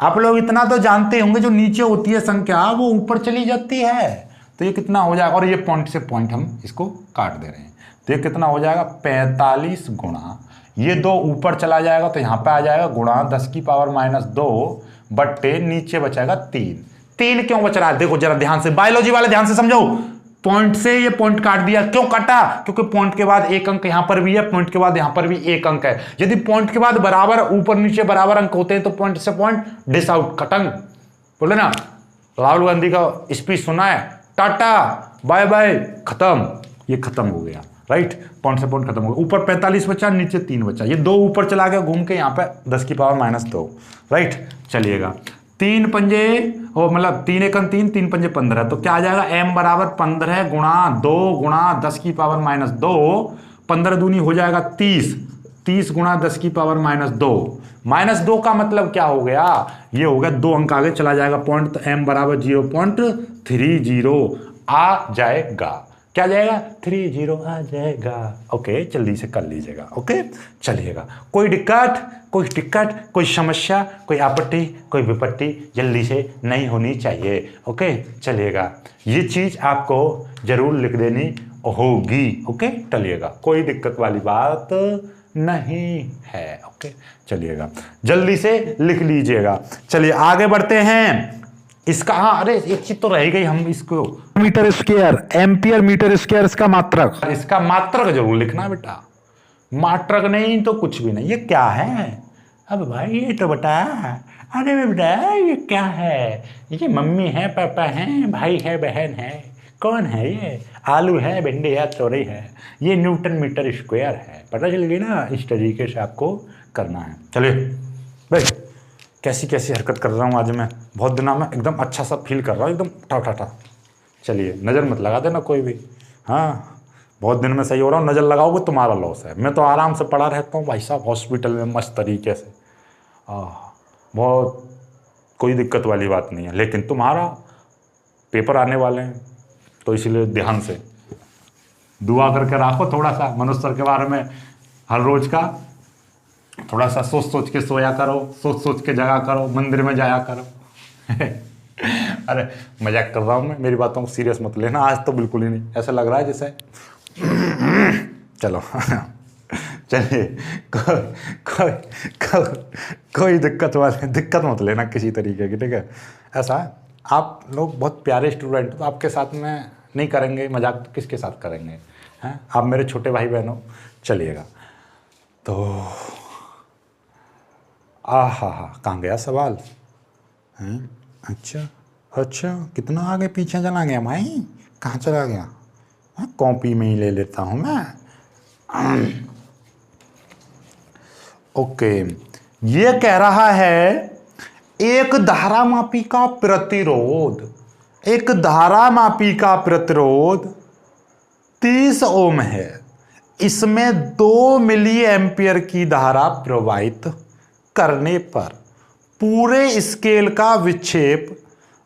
Speaker 1: आप लोग इतना तो जानते होंगे, जो नीचे होती है संख्या वो ऊपर चली जाती है, तो ये कितना हो जाएगा, और ये पॉइंट से पॉइंट हम इसको काट दे रहे हैं, तो ये कितना हो जाएगा 45 गुणा, ये 2 ऊपर चला जाएगा तो यहाँ पे आ जाएगा गुणा 10 की पावर -2 बट्टे, नीचे बचाएगा 3 क्यों बच रहा है, देखो जरा ध्यान से, बायोलॉजी वाले ध्यान से समझो, पॉइंट से ये पॉइंट काट दिया, क्यों काटा, क्योंकि पॉइंट के बाद एक अंक यहां पर भी है, पॉइंट के बाद यहां पर भी एक अंक है। यदि पॉइंट के बाद बराबर ऊपर नीचे बराबर अंक होते हैं तो पॉइंट से पॉइंट डिस आउट, खत्म। बोले ना, राहुल गांधी का स्पीच सुना है, टाटा बाय बाय, खत्म, ये खत्म हो गया, राइट, पॉइंट से पॉइंट खत्म हो गया। ऊपर 45 बचा, नीचे 3 बचा, ये 2 ऊपर चला गया घूम के, यहाँ पे 10 की पावर -2, राइट। चलिएगा, 3 पंजे, ओ मतलब 3 एकम 3, 3 पंजे 15, तो क्या आ जाएगा, m बराबर 15 गुणा 2 गुणा 10 की पावर -2, 15 दूनी हो जाएगा 30 गुणा 10 की पावर -2 का मतलब क्या हो गया, ये हो गया 2 अंक आगे चला जाएगा पॉइंट, तो m बराबर 0.30 आ जाएगा। क्या जाएगा, 30 आ जाएगा। ओके, जल्दी से कर लीजिएगा। ओके, चलिएगा, कोई दिक्कत, कोई समस्या, कोई आपत्ति, कोई विपत्ति जल्दी से नहीं होनी चाहिए। ओके, चलिएगा, ये चीज आपको जरूर लिख देनी होगी। ओके, चलिएगा, कोई दिक्कत वाली बात नहीं है। ओके, चलिएगा, जल्दी से लिख लीजिएगा। चलिए आगे बढ़ते हैं। इसका, हाँ, अरे एक चीज तो रह गई, हम इसको metre square, ampere metre square, इसका मात्रक जरूर लिखना बेटा, मात्रक नहीं तो कुछ भी नहीं। ये क्या है, अब भाई ये तो बता, अरे बेटा ये क्या है, ये मम्मी है, पापा है, भाई है, बहन है, कौन है ये, आलू है, भिंडी है, तोरई है, ये न्यूटन मीटर स्क्वायर है, पता चल गई ना। इस तरीके से आपको करना है। चलिए भाई, कैसी कैसी हरकत कर रहा हूँ आज मैं, बहुत दिनों में एकदम अच्छा सा फील कर रहा हूँ, एकदम ठा। चलिए, नज़र मत लगा देना कोई भी, हाँ, बहुत दिन में सही हो रहा हूँ, नज़र लगाओगे तुम्हारा लॉस है। मैं तो आराम से पड़ा रहता हूँ भाई साहब, हॉस्पिटल में मस्त तरीके से, बहुत कोई दिक्कत वाली बात नहीं है, लेकिन तुम्हारा पेपर आने वाले हैं तो इसलिए ध्यान से दुआ करके रखो। थोड़ा सा मनुष्य सर के बारे में हर रोज का थोड़ा सा सोच सोच के सोया करो, सोच सोच के जगा करो, मंदिर में जाया करो। अरे मजाक कर रहा हूँ मैं, मेरी बातों को सीरियस मत लेना। आज तो बिल्कुल ही नहीं, ऐसा लग रहा है जैसे चलो चलिए कोई दिक्कत मत लेना किसी तरीके की, ठीक है। ऐसा है, आप लोग बहुत प्यारे स्टूडेंट हो, तो आपके साथ में नहीं करेंगे मजाक तो किसके साथ करेंगे, हैं? आप मेरे छोटे भाई बहन हो। चलिएगा तो हा कहाँ गया सवाल हैं? अच्छा कितना आगे पीछे चला गया भाई, कहाँ चला गया? कॉपी में ही ले लेता हूँ मैं। ओके, ये कह रहा है एक धारामापी का प्रतिरोध 30 ओम है। इसमें 2 मिली एम्पियर की धारा प्रवाहित करने पर पूरे स्केल का विक्षेप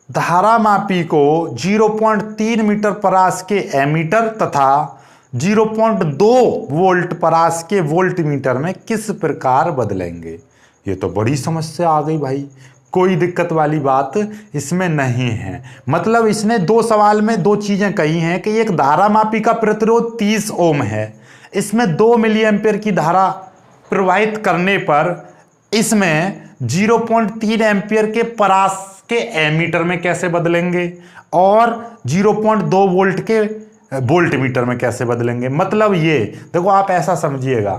Speaker 1: धारामापी को 0.3 मीटर परास के एमीटर तथा 0.2 वोल्ट परास के वोल्टमीटर में किस प्रकार बदलेंगे? ये तो बड़ी समस्या आ गई भाई, कोई दिक्कत वाली बात इसमें नहीं है। मतलब इसने 2 सवाल में 2 चीजें कही हैं कि एक धारामापी का प्रतिरोध 30 ओम है, इसमें 2 मिली एम्पियर की धारा प्रवाहित करने पर इसमें 0.3 एम्पियर के परास के एमीटर में कैसे बदलेंगे और 0.2 वोल्ट के वोल्टमीटर में कैसे बदलेंगे। मतलब ये देखो, आप ऐसा समझिएगा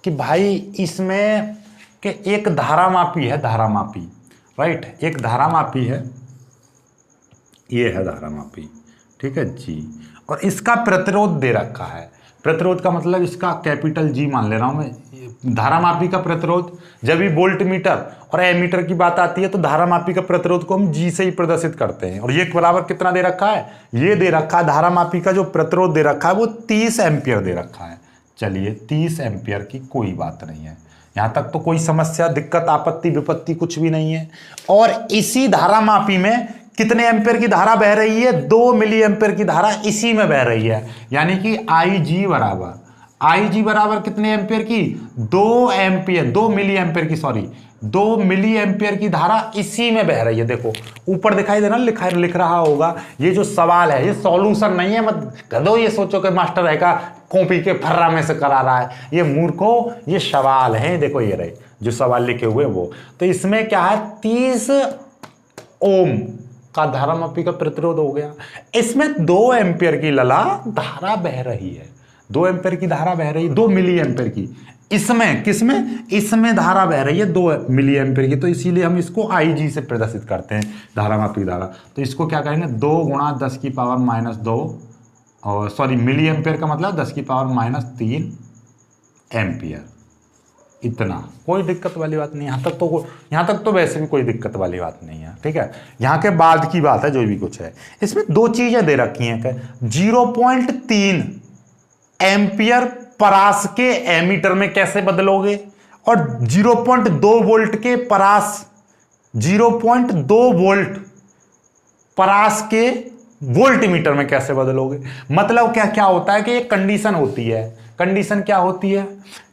Speaker 1: कि भाई इसमें कि एक धारामापी है, राइट, एक धारामापी है, ये है धारामापी, ठीक है जी, और इसका प्रतिरोध दे रखा है। प्रतिरोध का मतलब इसका कैपिटल जी मान ले रहा हूं मैं। धारामापी का प्रतिरोध, जब भी वोल्टमीटर और एमीटर की बात आती है तो धारामापी का प्रतिरोध को हम जी से ही प्रदर्शित करते हैं। और ये बराबर कितना दे रखा है? ये दे रखा है, धारामापी का जो प्रतिरोध दे रखा है वो 30 एम्पियर दे रखा है। चलिए 30 एम्पियर की कोई बात नहीं है, यहां तक तो कोई समस्या, दिक्कत, आपत्ति, विपत्ति कुछ भी नहीं है। और इसी धारामापी में कितने एम्पियर की धारा बह रही है? 2 मिली एम्पियर की धारा इसी में बह रही है, यानी कि IG बराबर कितने एम्पियर की? 2 मिली एम्पियर की धारा इसी में बह रही है। देखो ऊपर दिखाई दे रहा, लिख रहा होगा। ये जो सवाल है ये सॉल्यूशन नहीं है, मत गधो ये सोचो कि मास्टर है का कॉपी के फर्रा में से करा रहा है। ये मूर्खों, ये सवाल है, देखो ये रहे जो सवाल लिखे हुए वो। तो इसमें क्या है, 30 ओम का धारामापी का प्रतिरोध हो गया। इसमें 2 एम्पियर की लला धारा बह रही है, 2 एम्पियर की धारा बह रही है, 2 मिली एम्पियर की। इसमें किसमें? इसमें धारा बह रही है 2 मिली एम्पियर की, तो इसीलिए हम इसको IG से प्रदर्शित करते हैं, धारामापी धारा। तो इसको क्या करेंगे, 2 गुणा 10 की पावर -2, और सॉरी मिली एम्पियर का मतलब 10 की पावर -3 एम्पियर। इतना कोई दिक्कत वाली बात नहीं, यहाँ तक तो वैसे भी कोई दिक्कत वाली बात नहीं है, ठीक है। यहाँ के बाद की बात है जो भी कुछ है। इसमें 2 चीजें दे रखी हैं, 0.3 एम्पियर परास के एमीटर में कैसे बदलोगे, और 0.2 वोल्ट के परास, 0.2 वोल्ट परास के वोल्टमीटर में कैसे बदलोगे। मतलब क्या होता है कि एक कंडीशन होती है। कंडीशन क्या होती है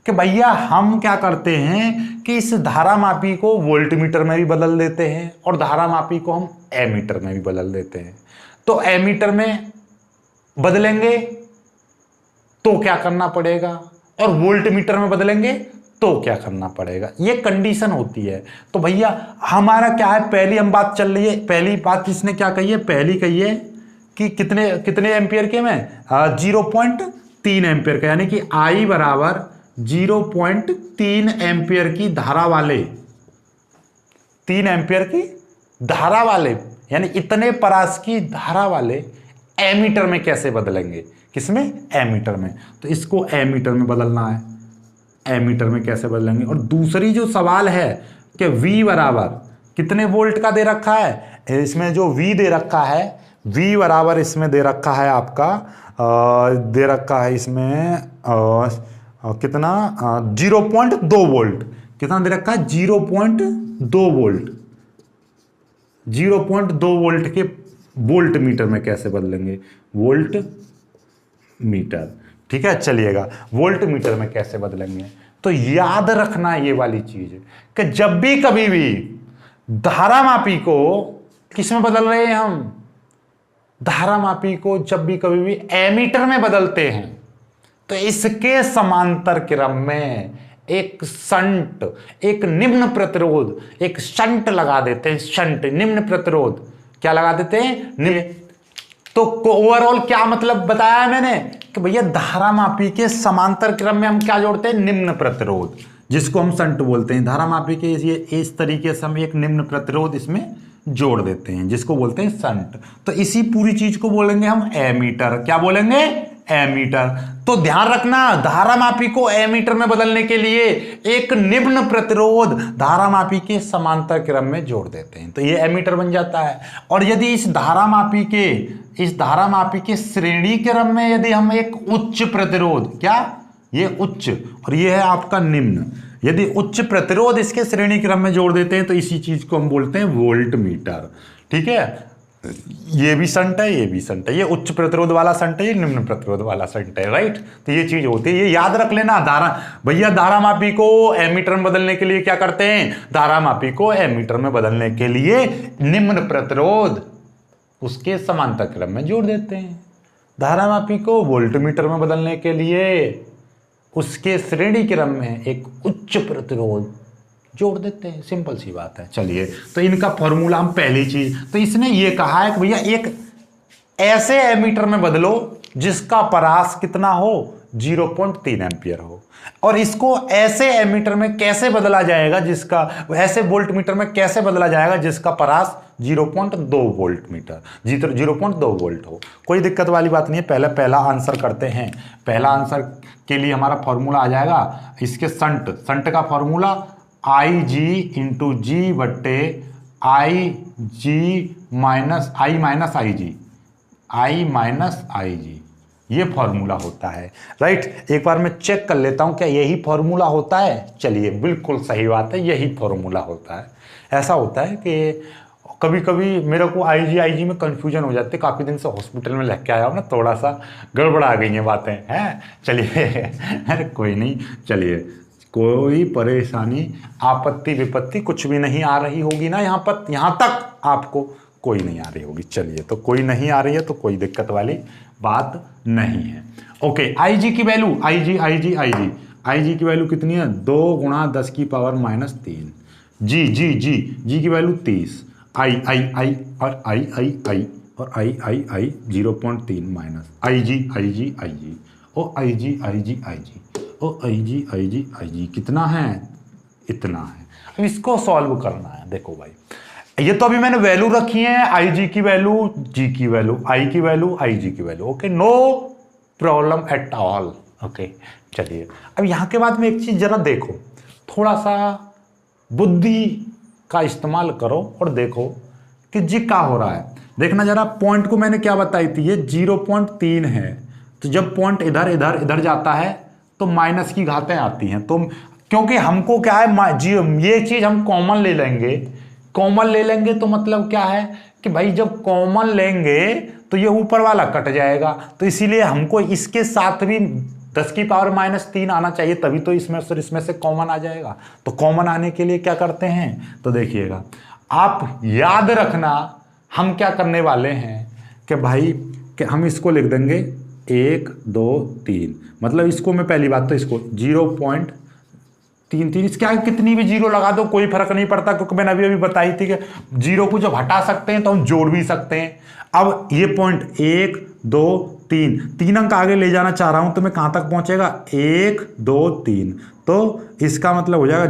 Speaker 1: कि भैया हम क्या करते हैं कि इस धारामापी को वोल्टमीटर में भी बदल देते हैं और धारामापी को हम एमीटर में भी बदल देते हैं। तो एमीटर में बदलेंगे तो क्या करना पड़ेगा, और वोल्टमीटर में बदलेंगे तो क्या करना पड़ेगा, ये कंडीशन होती है। तो भैया हमारा क्या है, पहली हम बात चल रही है, पहली बात इसने क्या कही है, पहली कही है कि कितने एम्पियर के में, 0.3 एम्पियर का, यानी कि I बराबर 0.3 एम्पियर की धारा वाले, 3 एम्पियर की धारा वाले, यानी इतने परास की धारा वाले एमीटर में कैसे बदलेंगे, किसमें, एमीटर में। तो इसको एमीटर में बदलना है, एमीटर में कैसे बदलेंगे। और दूसरी जो सवाल है कि V बराबर कितने वोल्ट का दे रखा है, इसमें जो V दे रखा है, V बराबर इसमें दे रखा है आपका, दे रखा है इसमें कितना, 0.2 वोल्ट। कितना दे रखा है 0.2 वोल्ट। 0.2 वोल्ट के वोल्ट मीटर में कैसे बदलेंगे, वोल्ट मीटर, ठीक है। चलिएगा वोल्ट मीटर में कैसे बदलेंगे, तो याद रखना ये वाली चीज कि जब भी कभी भी धारामापी को किस में बदल रहे हैं हम, धारामापी को जब भी कभी भी एमीटर में बदलते हैं तो इसके समांतर क्रम में एक शंट, एक निम्न प्रतिरोध, एक शंट लगा देते हैं। शंट निम्न प्रतिरोध क्या लगा देते हैं, तो ओवरऑल क्या मतलब बताया है मैंने कि भैया धारामापी के समांतर क्रम में हम क्या जोड़ते हैं, निम्न प्रतिरोध, जिसको हम शंट बोलते हैं। धारामापी के ये इस तरीके से हम एक निम्न प्रतिरोध इसमें जोड़ देते हैं, जिसको बोलते हैं शंट। तो इसी पूरी चीज को बोलेंगे हम एमीटर। क्या बोलेंगे, एमीटर। तो ध्यान रखना, धारामापी को एमीटर में बदलने के लिए एक निम्न प्रतिरोध धारामापी के समांतर क्रम में जोड़ देते हैं, तो ये एमीटर बन जाता है। और यदि इस धारामापी के श्रेणी क्रम में यदि हम एक उच्च प्रतिरोध, क्या ये उच्च और ये है आपका निम्न, यदि उच्च प्रतिरोध इसके श्रेणी क्रम में जोड़ देते हैं तो इसी चीज को हम बोलते हैं वोल्ट मीटर, ठीक है। ये भी शंट है, ये भी शंट है, ये उच्च प्रतिरोध वाला शंट है, ये निम्न प्रतिरोध वाला शंट है, राइट। तो ये चीज होती है, ये याद रख लेना। भैया धारामापी को एमीटर में बदलने के लिए क्या करते हैं, धारामापी को एमीटर में बदलने के लिए निम्न प्रतिरोध उसके समांतर क्रम में जोड़ देते हैं। धारामापी को वोल्टमीटर में बदलने के लिए उसके श्रेणी क्रम में एक उच्च प्रतिरोध जोड़ देते हैं, सिंपल सी बात है। चलिए, तो इनका फॉर्मूला हम पहली चीज, तो इसने ये कहा है कि भैया एक ऐसे एमीटर में बदलो जिसका परास कितना हो, 0.3 एम्पियर हो। और इसको ऐसे एमीटर में कैसे बदला जाएगा जिसका, ऐसे वोल्ट मीटर में कैसे बदला जाएगा जिसका परास 0.2 वोल्ट मीटर, 0.2 वोल्ट हो। कोई दिक्कत वाली बात नहीं है। पहला आंसर करते हैं। पहला आंसर के लिए हमारा फॉर्मूला आ जाएगा, इसके संट का फॉर्मूला IG इंटू जी बट्टे IG माइनस आई माइनस IG, ये फॉर्मूला होता है, राइट। एक बार मैं चेक कर लेता हूं क्या यही फॉर्मूला होता है। चलिए, बिल्कुल सही बात है, यही फॉर्मूला होता है। ऐसा होता है कि कभी कभी मेरे को IG में कंफ्यूजन हो जाती है। काफ़ी दिन से हॉस्पिटल में लेके आया हूँ ना, थोड़ा सा गड़बड़ा गई हैं बातें, हैं। चलिए अरे कोई नहीं, चलिए, कोई परेशानी आपत्ति विपत्ति कुछ भी नहीं आ रही होगी ना यहाँ पर, यहाँ तक आपको कोई नहीं आ रही होगी। चलिए, तो कोई नहीं आ रही है तो कोई दिक्कत वाली बात नहीं है। ओके, IG की वैल्यू, IG की वैल्यू कितनी है, 2 × 10 की पावर -3। जी की वैल्यू 30। आई और आई और आई 0.3 माइनस IG ओ IG कितना है, इतना है। अब इसको सॉल्व करना है। देखो भाई, ये तो अभी मैंने वैल्यू रखी है, IG की वैल्यू, G की वैल्यू, I की वैल्यू, IG की value. Okay, no problem at all. Okay, चलिए, अब यहाँ के बाद में एक चीज जरा देखो, थोड़ा सा बुद्धि का इस्तेमाल करो और देखो कि जी क्या हो रहा है। देखना जरा, पॉइंट को मैंने क्या बताई थी, ये 0.3 है, तो जब पॉइंट इधर जाता है तो माइनस की घातें आती हैं। तो क्योंकि हमको क्या है, ये चीज हम कॉमन ले लेंगे तो मतलब क्या है कि भाई जब कॉमन लेंगे तो ये ऊपर वाला कट जाएगा, तो इसीलिए हमको इसके साथ भी 10 की पावर -3 आना चाहिए, तभी तो इसमें से कॉमन आ जाएगा। तो कॉमन आने के लिए क्या करते हैं, तो देखिएगा, आप याद रखना हम क्या करने वाले हैं कि भाई कि हम इसको लिख देंगे 1 2 3, मतलब इसको मैं पहली बात तो इसको 0.33, इसके कितनी भी जीरो लगा दो कोई फर्क नहीं पड़ता, क्योंकि मैंने अभी बताई थी कि जीरो को जब हटा सकते हैं तो हम जोड़ भी सकते हैं। अब ये पॉइंट 1 2 3 अंक आगे ले जाना चाह रहा हूं तो मैं कहां तक पहुंचेगा, 1 2 3, तो इसका मतलब हो जाएगा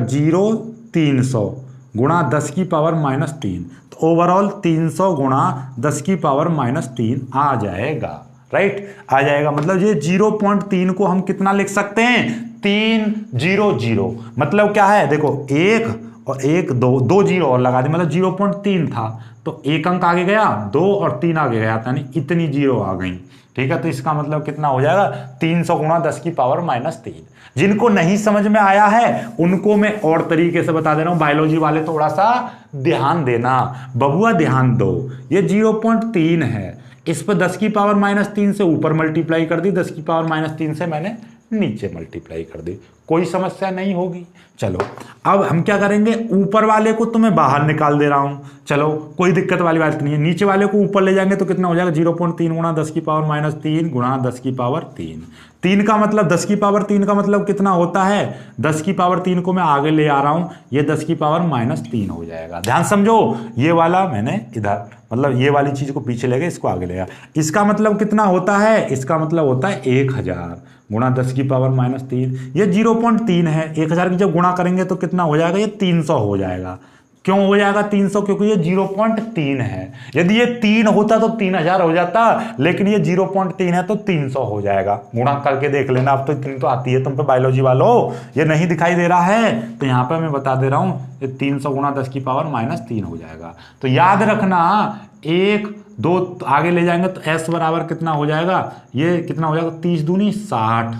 Speaker 1: 300 गुणा 10 की पावर -3, तो ओवरऑल 300 गुणा 10 की पावर -3 आ जाएगा, राइट, आ जाएगा। मतलब ये 0.3 को हम कितना लिख सकते हैं, 300, मतलब क्या है, देखो 1 और 1 2 जीरो और लगा दे, मतलब 0.3 था तो एक अंक आगे गया, 2 और 3 आगे गया, यानी इतनी जीरो आ गई। ठीक है, तो इसका मतलब कितना हो जाएगा 300 गुणा 10 की पावर -3। जिनको नहीं समझ में आया है उनको मैं और तरीके से बता दे रहा हूं, बायोलॉजी वाले थोड़ा सा ध्यान देना, बबुआ ध्यान दो। ये 0.3 है, इस पर 10 की पावर -3 से ऊपर मल्टीप्लाई कर दी, 10 की पावर -3 से मैंने नीचे मल्टीप्लाई कर दी, कोई समस्या नहीं होगी। चलो अब हम क्या करेंगे, ऊपर वाले को तो मैं बाहर निकाल दे रहा हूं, चलो कोई दिक्कत वाली बात नहीं है। नीचे वाले को ऊपर ले जाएंगे तो कितना हो जाएगा 0.3 गुणा 10 की पावर -3 गुणा 10 की पावर 3। 3 का मतलब 10 की पावर 3 का मतलब कितना होता है, 10 की पावर 3 को मैं आगे ले आ रहा हूं, ये 10 की पावर -3 हो जाएगा। ध्यान समझो, ये वाला मैंने इधर मतलब ये वाली चीज को पीछे ले गए, इसको आगे ले गया। इसका मतलब कितना होता है, इसका मतलब होता है 1000 गुणा 10 की पावर -3। ये 0.3 है, 1000 की जब गुणा करेंगे तो कितना हो जाएगा, ये 300 हो जाएगा। क्यों हो जाएगा 300, क्योंकि ये 0.3 है। यदि ये 3 होता तो 3000 हो जाता, लेकिन ये 0.3 है तो 300 हो जाएगा। गुणा करके देख लेना, अब तो इतनी तो आती है तुम पे बायोलॉजी वालों, ये नहीं दिखाई दे रहा है तो यहाँ पे मैं बता दे रहा हूँ, ये 300 गुणा 10 की पावर -3 हो जाएगा। तो याद रखना, 1 2 आगे ले जाएंगे तो s बराबर कितना हो जाएगा, ये कितना हो जाएगा 30 दूनी 60,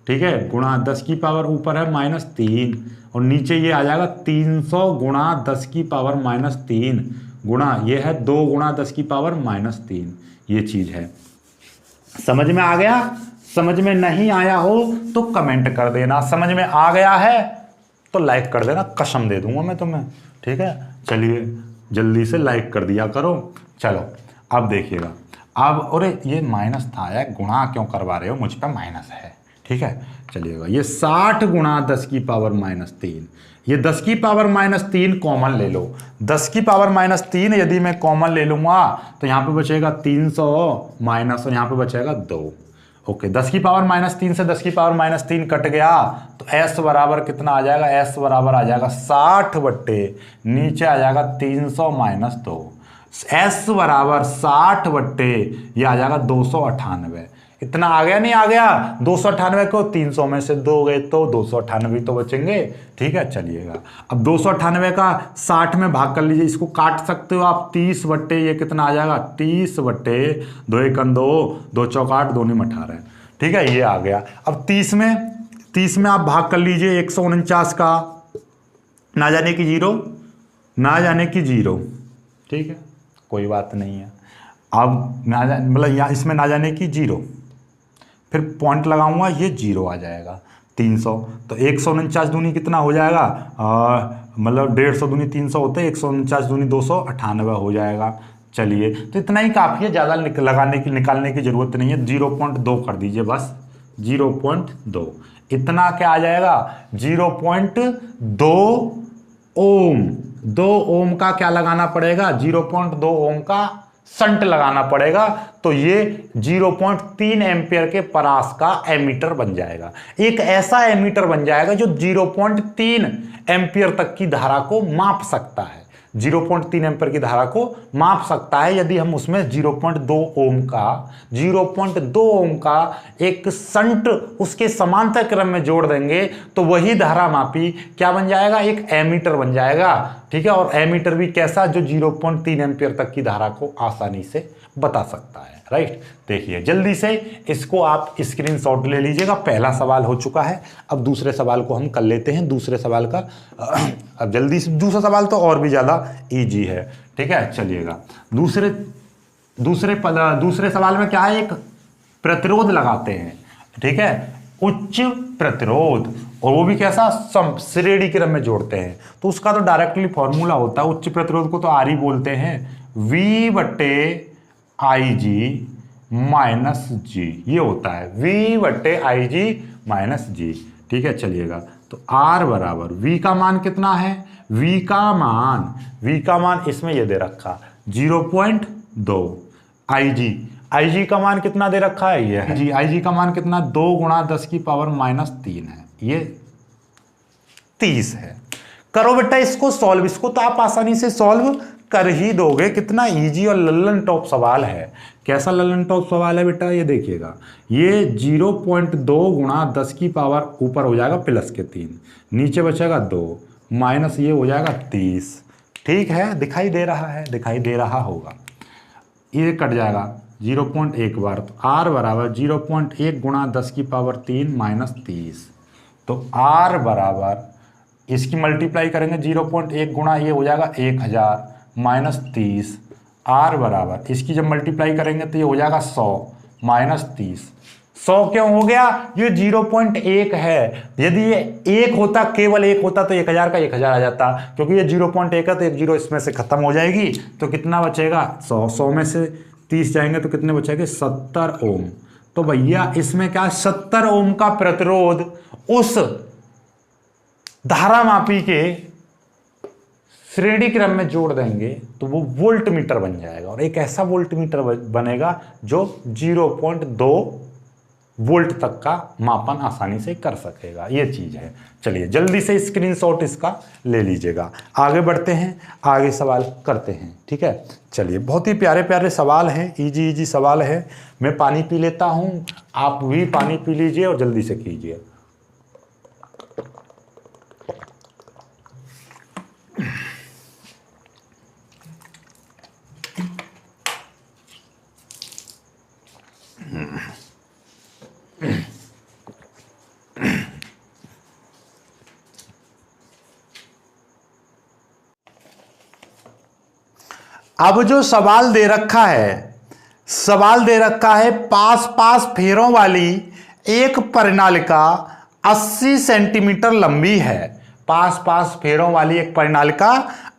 Speaker 1: ठीक है, गुणा 10 की पावर ऊपर है -3 और नीचे ये आ जाएगा 300 गुणा 10 की पावर -3 गुणा ये है 2 गुणा 10 की पावर -3। ये चीज है, समझ में आ गया? समझ में नहीं आया हो तो कमेंट कर देना, समझ में आ गया है तो लाइक कर देना, कसम दे दूंगा मैं तुम्हें। ठीक है, चलिए जल्दी से लाइक कर दिया करो। चलो अब देखिएगा, अब और ये माइनस था यार, गुणा क्यों करवा रहे हो, मुझ पर माइनस है। ठीक है, चलिएगा, ये 60 गुणा 10 की पावर -3, ये 10 की पावर -3 कॉमन ले लो। 10 की पावर -3 यदि मैं कॉमन ले लूंगा तो यहाँ पे बचेगा 300 माइनस और यहाँ पे बचेगा 2। ओके, 10 की पावर -3 से 10 की पावर -3 कट गया तो s बराबर कितना आ जाएगा, s बराबर आ जाएगा 60 बट्टे नीचे आ जाएगा 300 माइनस 2, s बराबर 60 बट्टे ये आ जाएगा 298। इतना आ गया नहीं आ गया, 298 को 300 में से 2 गए तो 298 तो बचेंगे। ठीक है, चलिएगा अब 298 का 60 में भाग कर लीजिए, इसको काट सकते हो आप 30 बट्टे ये कितना आ जाएगा 30 बट्टे 2 1 2 2 चौक 8 2 9 18। ठीक है, ये आ गया। अब 30 में आप भाग कर लीजिए 149 का, ना जाने की 0 ना जाने की 0। ठीक है, कोई बात नहीं है। अब मतलब यहाँ इसमें ना जाने की 0, फिर पॉइंट लगाऊंगा ये 0 आ जाएगा 300, तो 149 दूनी कितना हो जाएगा, मतलब 150 दूनी 300 होते हैं, 149 दूनी 298 हो जाएगा। चलिए, तो इतना ही काफ़ी है, ज़्यादा निकालने की ज़रूरत नहीं है, 0.2 कर दीजिए बस, 0.2। इतना क्या आ जाएगा 0.2 ओम। 2 ओम का क्या लगाना पड़ेगा, 0.2 ओम का संट लगाना पड़ेगा, तो ये 0.3 एम्पियर के परास का एमीटर बन जाएगा। एक ऐसा एमीटर बन जाएगा जो 0.3 एम्पियर तक की धारा को माप सकता है, 0.3 एम्पियर की धारा को माप सकता है। यदि हम उसमें 0.2 ओम का एक संट उसके समांतर क्रम में जोड़ देंगे तो वही धारा मापी क्या बन जाएगा, एक एमीटर बन जाएगा। ठीक है, और एमीटर भी कैसा, जो 0.3 एम्पियर तक की धारा को आसानी से बता सकता है। राइट, देखिए जल्दी से इसको आप स्क्रीनशॉट ले लीजिएगा। पहला सवाल हो चुका है, अब दूसरे सवाल को हम कर लेते हैं। दूसरे सवाल का अब जल्दी से, दूसरा सवाल तो और भी ज़्यादा इजी है। ठीक है, चलिएगा दूसरे सवाल में क्या है, एक प्रतिरोध लगाते हैं। ठीक है, उच्च प्रतिरोध, और वो भी कैसा, श्रेणी क्रम में जोड़ते हैं, तो उसका तो डायरेक्टली फॉर्मूला होता है। उच्च प्रतिरोध को तो आर ही बोलते हैं, V/IG माइनस जी, ये होता है V/IG माइनस जी। ठीक है, चलिएगा, तो R बराबर V का मान कितना है, V का मान इसमें ये दे रखा 0.2, IG का मान कितना दे रखा है, ये है IG का मान कितना, 2 गुणा 10 की पावर -3 है, ये 30 है। करो बेटा इसको सॉल्व, इसको तो आप आसानी से सॉल्व कर ही दोगे, कितना इजी और लल्लन टॉप सवाल है। कैसा लल्लन टॉप सवाल है बेटा, ये देखिएगा, ये 0.2 गुणा 10 की पावर ऊपर हो जाएगा +3, नीचे बचेगा 2 माइनस ये हो जाएगा 30, ठीक है, दिखाई दे रहा है, दिखाई दे रहा होगा। ये कट जाएगा 0.1 बार, तो r बराबर 0.1 गुणा 10 की पावर 3 माइनस 30। तो r बराबर इसकी मल्टीप्लाई करेंगे 0.1 गुणा, ये हो जाएगा 1000 माइनस 30। r बराबर इसकी जब मल्टीप्लाई करेंगे तो ये हो जाएगा 100 माइनस 30। 100 क्यों हो गया? ये 0.1 है। यदि ये 1 होता, केवल 1 होता तो 1000 का 1000 आ जाता, क्योंकि ये 0.1 है तो एक जीरो इसमें से खत्म हो जाएगी। तो कितना बचेगा? 100 में से 30 जाएंगे तो कितने बचेंगे? 70 ओम। तो भैया इसमें क्या, 70 ओम का प्रतिरोध उस धारामापी के श्रेणी क्रम में जोड़ देंगे तो वो वोल्ट मीटर बन जाएगा, और एक ऐसा वोल्ट मीटर बनेगा जो 0.2 वोल्ट तक का मापन आसानी से कर सकेगा। ये चीज है। चलिए जल्दी से स्क्रीनशॉट इसका ले लीजिएगा। आगे बढ़ते हैं, आगे सवाल करते हैं। ठीक है, चलिए बहुत ही प्यारे प्यारे सवाल हैं, इजी इजी सवाल है। मैं पानी पी लेता हूं, आप भी पानी पी लीजिए और जल्दी से कीजिए। अब जो सवाल दे रखा है, सवाल दे रखा है पास पास फेरों वाली एक परिनालिका 80 सेंटीमीटर लंबी है। पास पास फेरों वाली एक परिनालिका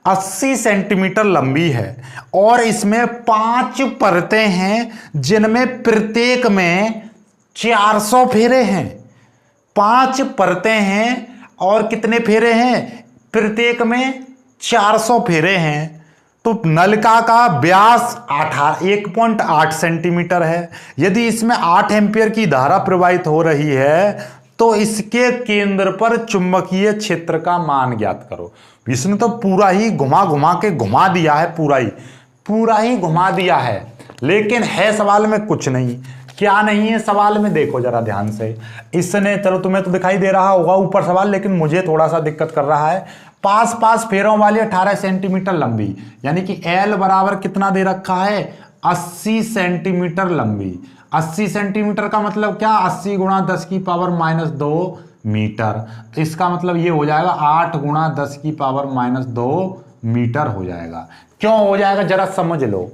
Speaker 1: 80 सेंटीमीटर लंबी है और इसमें 5 परतें हैं जिनमें प्रत्येक में 400 फेरे हैं। 5 परतें हैं और कितने फेरे हैं? प्रत्येक में 400 फेरे हैं। तो नलिका का व्यास 1.8 सेंटीमीटर है। यदि इसमें 8 एम्पियर की धारा प्रवाहित हो रही है तो इसके केंद्र पर चुंबकीय क्षेत्र का मान ज्ञात करो। इसने तो पूरा ही घुमा घुमा के घुमा दिया है, पूरा ही घुमा दिया है, लेकिन है सवाल में कुछ नहीं। क्या नहीं है सवाल में? देखो जरा ध्यान से। इसने, चलो तुम्हें तो दिखाई दे रहा होगा ऊपर सवाल, लेकिन मुझे थोड़ा सा दिक्कत कर रहा है। पास पास फेरों वाली 18 सेंटीमीटर लंबी, यानी कि L बराबर कितना दे रखा है? 80 सेंटीमीटर लंबी। 80 सेंटीमीटर का मतलब क्या? 80 गुणा 10 की पावर माइनस 2 मीटर। तो इसका मतलब ये हो जाएगा 8 गुणा 10 की पावर माइनस 2 मीटर हो जाएगा। क्यों हो जाएगा जरा समझ लो।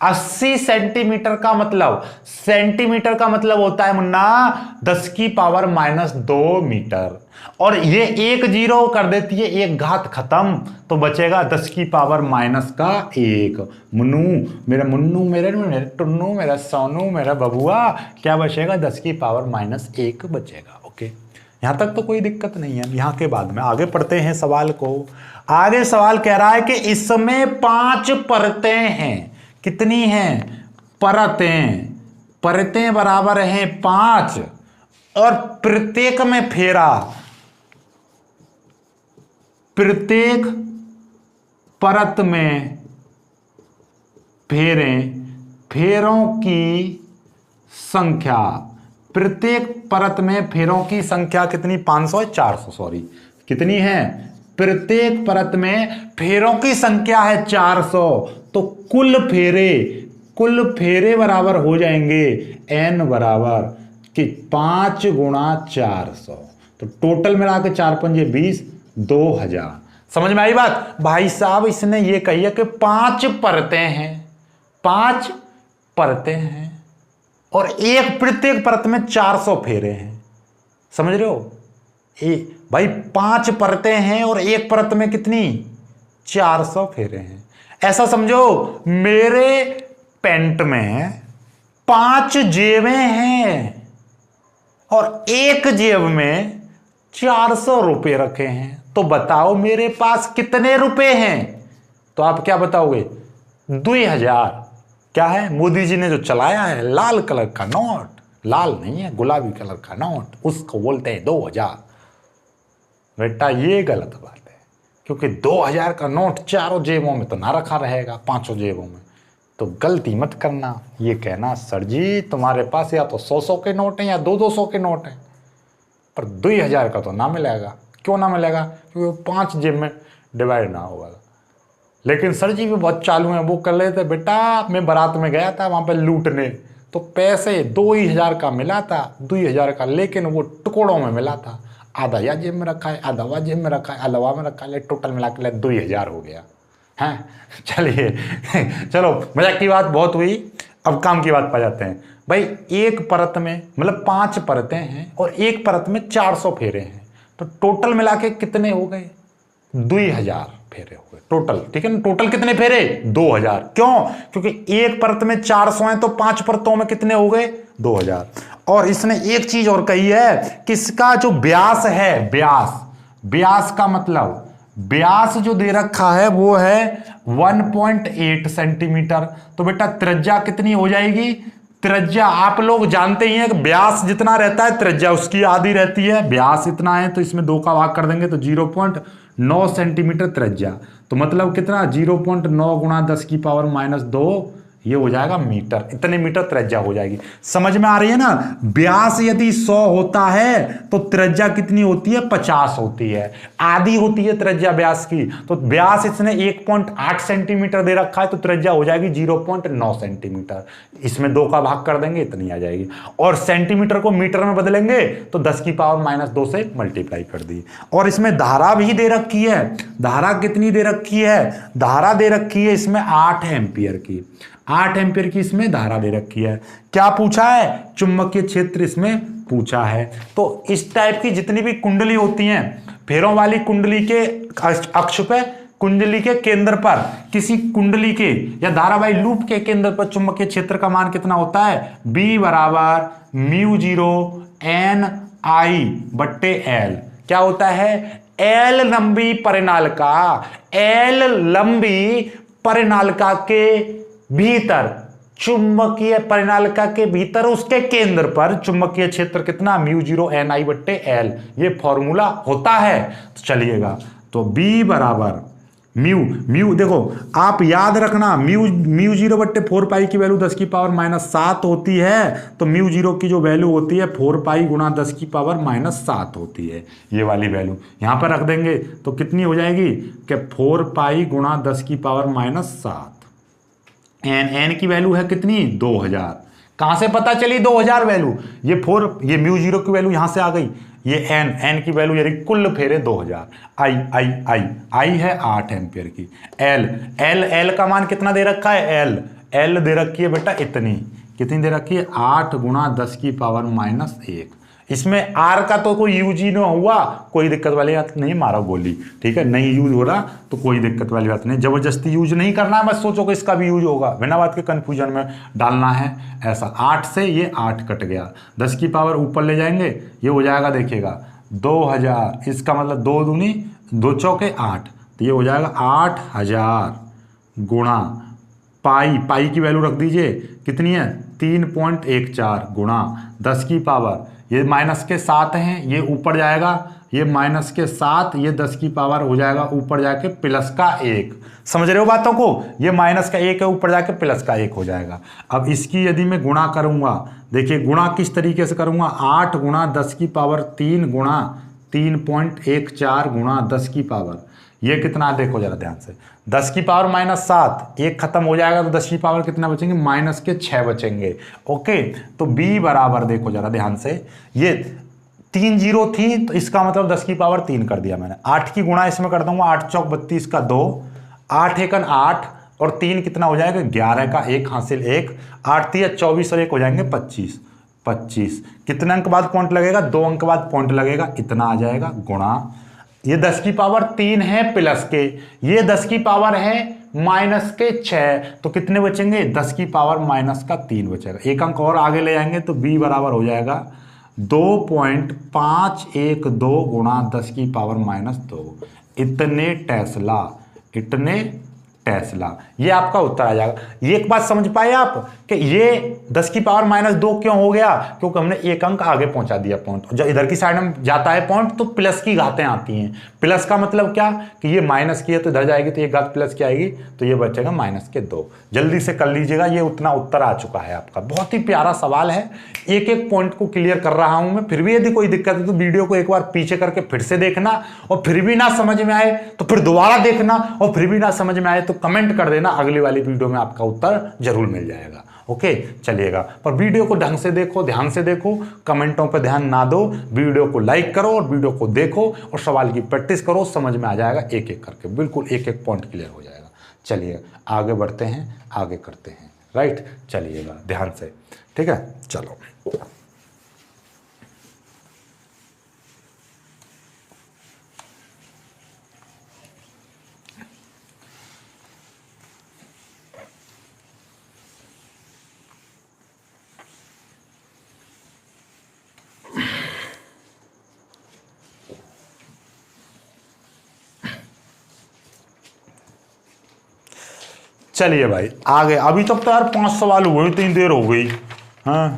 Speaker 1: 80 सेंटीमीटर का मतलब, सेंटीमीटर का मतलब होता है मुन्ना 10 की पावर माइनस 2 मीटर, और ये एक जीरो कर देती है, एक घात खत्म, तो बचेगा 10 की पावर माइनस का 1। मुन्नू मेरे टुन्नू मेरा सोनू मेरा बबुआ, क्या बचेगा? 10 की पावर माइनस 1 बचेगा। ओके, यहां तक तो कोई दिक्कत नहीं है। यहां के बाद में आगे पढ़ते हैं सवाल को। आगे सवाल कह रहा है कि इसमें 5 परतें हैं। कितनी हैं? परतें। परतें बराबर हैं 5 और प्रत्येक में फेरा, प्रत्येक परत में फेरों की संख्या, प्रत्येक परत में फेरों की संख्या कितनी? 500 400 सॉरी, कितनी है? प्रत्येक परत में फेरों की संख्या है 400, तो कुल फेरे बराबर हो जाएंगे n बराबर कि 5 गुणा 400, तो टोटल मिला के 4 पंजे 20, 2000। समझ में आई बात? भाई साहब इसने ये कही है कि 5 परतें हैं, 5 परतें हैं और प्रत्येक परत में 400 फेरे हैं। समझ रहे हो? भाई 5 परतें हैं और एक परत में कितनी? 400 फेरे हैं। ऐसा समझो मेरे पेंट में 5 जेबें हैं और एक जेब में 400 रुपए रखे हैं, तो बताओ मेरे पास कितने रुपए हैं? तो आप क्या बताओगे? 2000। क्या है? मोदी जी ने जो चलाया है लाल कलर का नोट, लाल नहीं है गुलाबी कलर का नोट, उसको बोलते हैं 2000। बेटा ये गलत बात है, क्योंकि 2000 का नोट चारों जेबों में तो ना रखा रहेगा, 5 जेबों में। तो गलती मत करना ये कहना सर जी तुम्हारे पास या तो 100 के नोट हैं या 200 के नोट हैं, पर 2000 का तो ना मिलेगा। क्यों ना मिलेगा? क्योंकि 5 जेब में डिवाइड ना होगा। लेकिन सर जी भी बहुत चालू हैं, वो कर रहे थे बेटा मैं बारात में गया था वहाँ पे लूटने, तो पैसे 2,000 का मिला था, 2,000 का, लेकिन वो टुकड़ों में मिला था, आधा या जेब में रखा है, आधा वह जेब में रखा है, अलावा में रखा है, टोटल मिला के 2,000 हो गया है। चलिए चलो मजाक की बात बहुत हुई, अब काम की बात पा जाते हैं। भाई एक परत में मतलब 5 परतें हैं और एक परत में 400 फेरे हैं, तो टोटल मिला के कितने हो गए? 2,000 फेरे हो गए टोटल, ठीक है ना। टोटल कितने फेरे? 2,000। क्यों? क्योंकि एक परत में 400 है तो 5 परतों में कितने हो गए? 2,000। और इसने एक चीज और कही है कि इसका जो व्यास है, व्यास का मतलब व्यास जो दे रखा है वो है 1.8 सेंटीमीटर। तो बेटा त्रिज्या कितनी हो जाएगी? त्रिज्या आप लोग जानते ही हैं कि व्यास जितना रहता है त्रिज्या उसकी आधी रहती है। व्यास इतना है तो इसमें 2 का भाग कर देंगे तो 0.9 सेंटीमीटर त्रिज्या। तो मतलब कितना? 0.9 गुणा 10 की पावर -2, ये हो जाएगा मीटर। इतने मीटर त्रिज्या हो जाएगी। समझ में आ रही है ना? व्यास यदि 100 होता है तो त्रिज्या कितनी होती है? 50 होती है, आधी होती है त्रिज्या व्यास की। तो व्यास इसने 1.8 सेंटीमीटर दे रखा है तो त्रिज्या हो जाएगी 0.9 सेंटीमीटर। इसमें 2 का भाग कर देंगे, इतनी आ जाएगी। और सेंटीमीटर को मीटर में बदलेंगे तो 10 की पावर -2 से मल्टीप्लाई कर दी। और इसमें धारा भी दे रखी है। धारा कितनी दे रखी है? धारा दे रखी है इसमें 8 एम्पियर की। 8 एम्पियर की इसमें धारा दे रखी है। क्या पूछा है? चुंबकीय क्षेत्र इसमें पूछा है। तो इस टाइप की जितनी भी कुंडली होती हैं, फेरों वाली कुंडली के अक्ष पे, कुंडली के केंद्र पर, किसी कुंडली के या धारावाही लूप के केंद्र पर चुंबकीय क्षेत्र का मान कितना होता है? B बराबर μ0 Ni/L। क्या होता है? L लंबी परिनालिका, L लंबी परिनालिका के भीतर, चुंबकीय परिनालिका के भीतर उसके केंद्र पर चुंबकीय क्षेत्र कितना? μ0 Ni/L। ये फॉर्मूला होता है। तो चलिएगा, तो B बराबर म्यू देखो आप याद रखना, μ0/4 पाई की वैल्यू 10 की पावर -7 होती है। तो μ0 की जो वैल्यू होती है 4 पाई गुणा 10 की पावर -7 होती है। ये वाली वैल्यू यहां पर रख देंगे तो कितनी हो जाएगी कि 4 पाई गुणा 10 की पावर -7। एन की वैल्यू है कितनी? 2,000। कहां से पता चली 2,000 वैल्यू? ये μ0 की वैल्यू यहां से आ गई। ये एन की वैल्यू यानी कुल फेरे 2,000। आई है 8 एम्पियर की। एल का मान कितना दे रखा है? एल दे रखी है बेटा इतनी। कितनी दे रखी है? 8 गुणा 10 की पावर -1। इसमें आर का तो कोई यूज ही ना हुआ, कोई दिक्कत वाली बात नहीं, मारा गोली, ठीक है। नहीं यूज हो रहा तो कोई दिक्कत वाली बात नहीं, जबरदस्ती यूज नहीं करना है, बस सोचो कि इसका भी यूज होगा, बिना बात के कंफ्यूजन में डालना है ऐसा। 8 से ये 8 कट गया, 10 की पावर ऊपर ले जाएंगे, ये हो जाएगा देखिएगा 2,000। इसका मतलब 2 दूनी 2 चौके 8, तो ये हो जाएगा 8,000 गुणा पाई की वैल्यू रख दीजिए कितनी है? 3.14 गुणा 10 की पावर, ये माइनस के 7 हैं, ये ऊपर जाएगा, ये माइनस के 7, ये 10 की पावर हो जाएगा ऊपर जाके प्लस का 1। समझ रहे हो बातों को? ये माइनस का 1 है, ऊपर जाके प्लस का 1 हो जाएगा। अब इसकी यदि मैं गुणा करूंगा, देखिए गुणा किस तरीके से करूंगा? 8 गुणा 10 की पावर 3 गुणा 3.14 गुणा 10 की पावर, ये कितना? देखो जरा ध्यान से, 10 की पावर -7, 1 खत्म हो जाएगा तो 10 की पावर कितना बचेंगे? -6 बचेंगे। ओके, तो B बराबर देखो जरा ध्यान से, ये 3 0 थी तो इसका मतलब 10 की पावर 3 कर दिया मैंने। 8 की गुणा इसमें कर दूंगा, 8 चौक 32 का 2, 8 एकन 8 और 3 कितना हो जाएगा? 11 का 1 हासिल 1, 8 3 24 और 1 हो जाएंगे 25। कितने अंक बाद पॉइंट लगेगा? 2 अंक बाद पॉइंट लगेगा, इतना आ जाएगा गुणा, ये 10 की पावर 3 है प्लस के, ये 10 की पावर है -6, तो कितने बचेंगे? 10 की पावर -3 बचेगा। एक अंक और आगे ले जाएंगे तो B बराबर हो जाएगा 2.512 गुणा 10 की पावर -2। इतने टेस्ला, ये आपका उत्तर आ जाएगा। ये एक बात समझ पाए आप कि ये 10 की पावर -2 क्यों हो गया? क्योंकि हमने एक अंक आगे पहुंचा दिया पॉइंट। जब इधर की साइड में जाता है पॉइंट तो प्लस की घातें आती हैं। प्लस का मतलब क्या कि ये माइनस की है तो इधर जाएगी तो ये घात प्लस की आएगी, तो ये बचेगा -2। जल्दी से कर लीजिएगा, ये उतना उत्तर आ चुका है आपका। बहुत ही प्यारा सवाल है, एक एक पॉइंट को क्लियर कर रहा हूं मैं। फिर भी यदि कोई दिक्कत है तो वीडियो को एक बार पीछे करके फिर से देखना, और फिर भी ना समझ में आए तो फिर दोबारा देखना, और फिर भी ना समझ में आए तो तो कमेंट कर देना, अगली वाली वीडियो में आपका उत्तर जरूर मिल जाएगा। ओके, चलिएगा। पर वीडियो को ढंग से देखो, ध्यान से देखो, कमेंटों पर ध्यान ना दो, वीडियो को लाइक करो और वीडियो को देखो और सवाल की प्रैक्टिस करो, समझ में आ जाएगा एक एक करके, बिल्कुल एक एक पॉइंट क्लियर हो जाएगा। चलिए आगे बढ़ते हैं, आगे करते हैं। राइट, चलिएगा ध्यान से, ठीक है। चलो चलिए भाई आगे। अभी तक तो यार 5 सवाल हुए, इतनी देर हो गई। हाँ,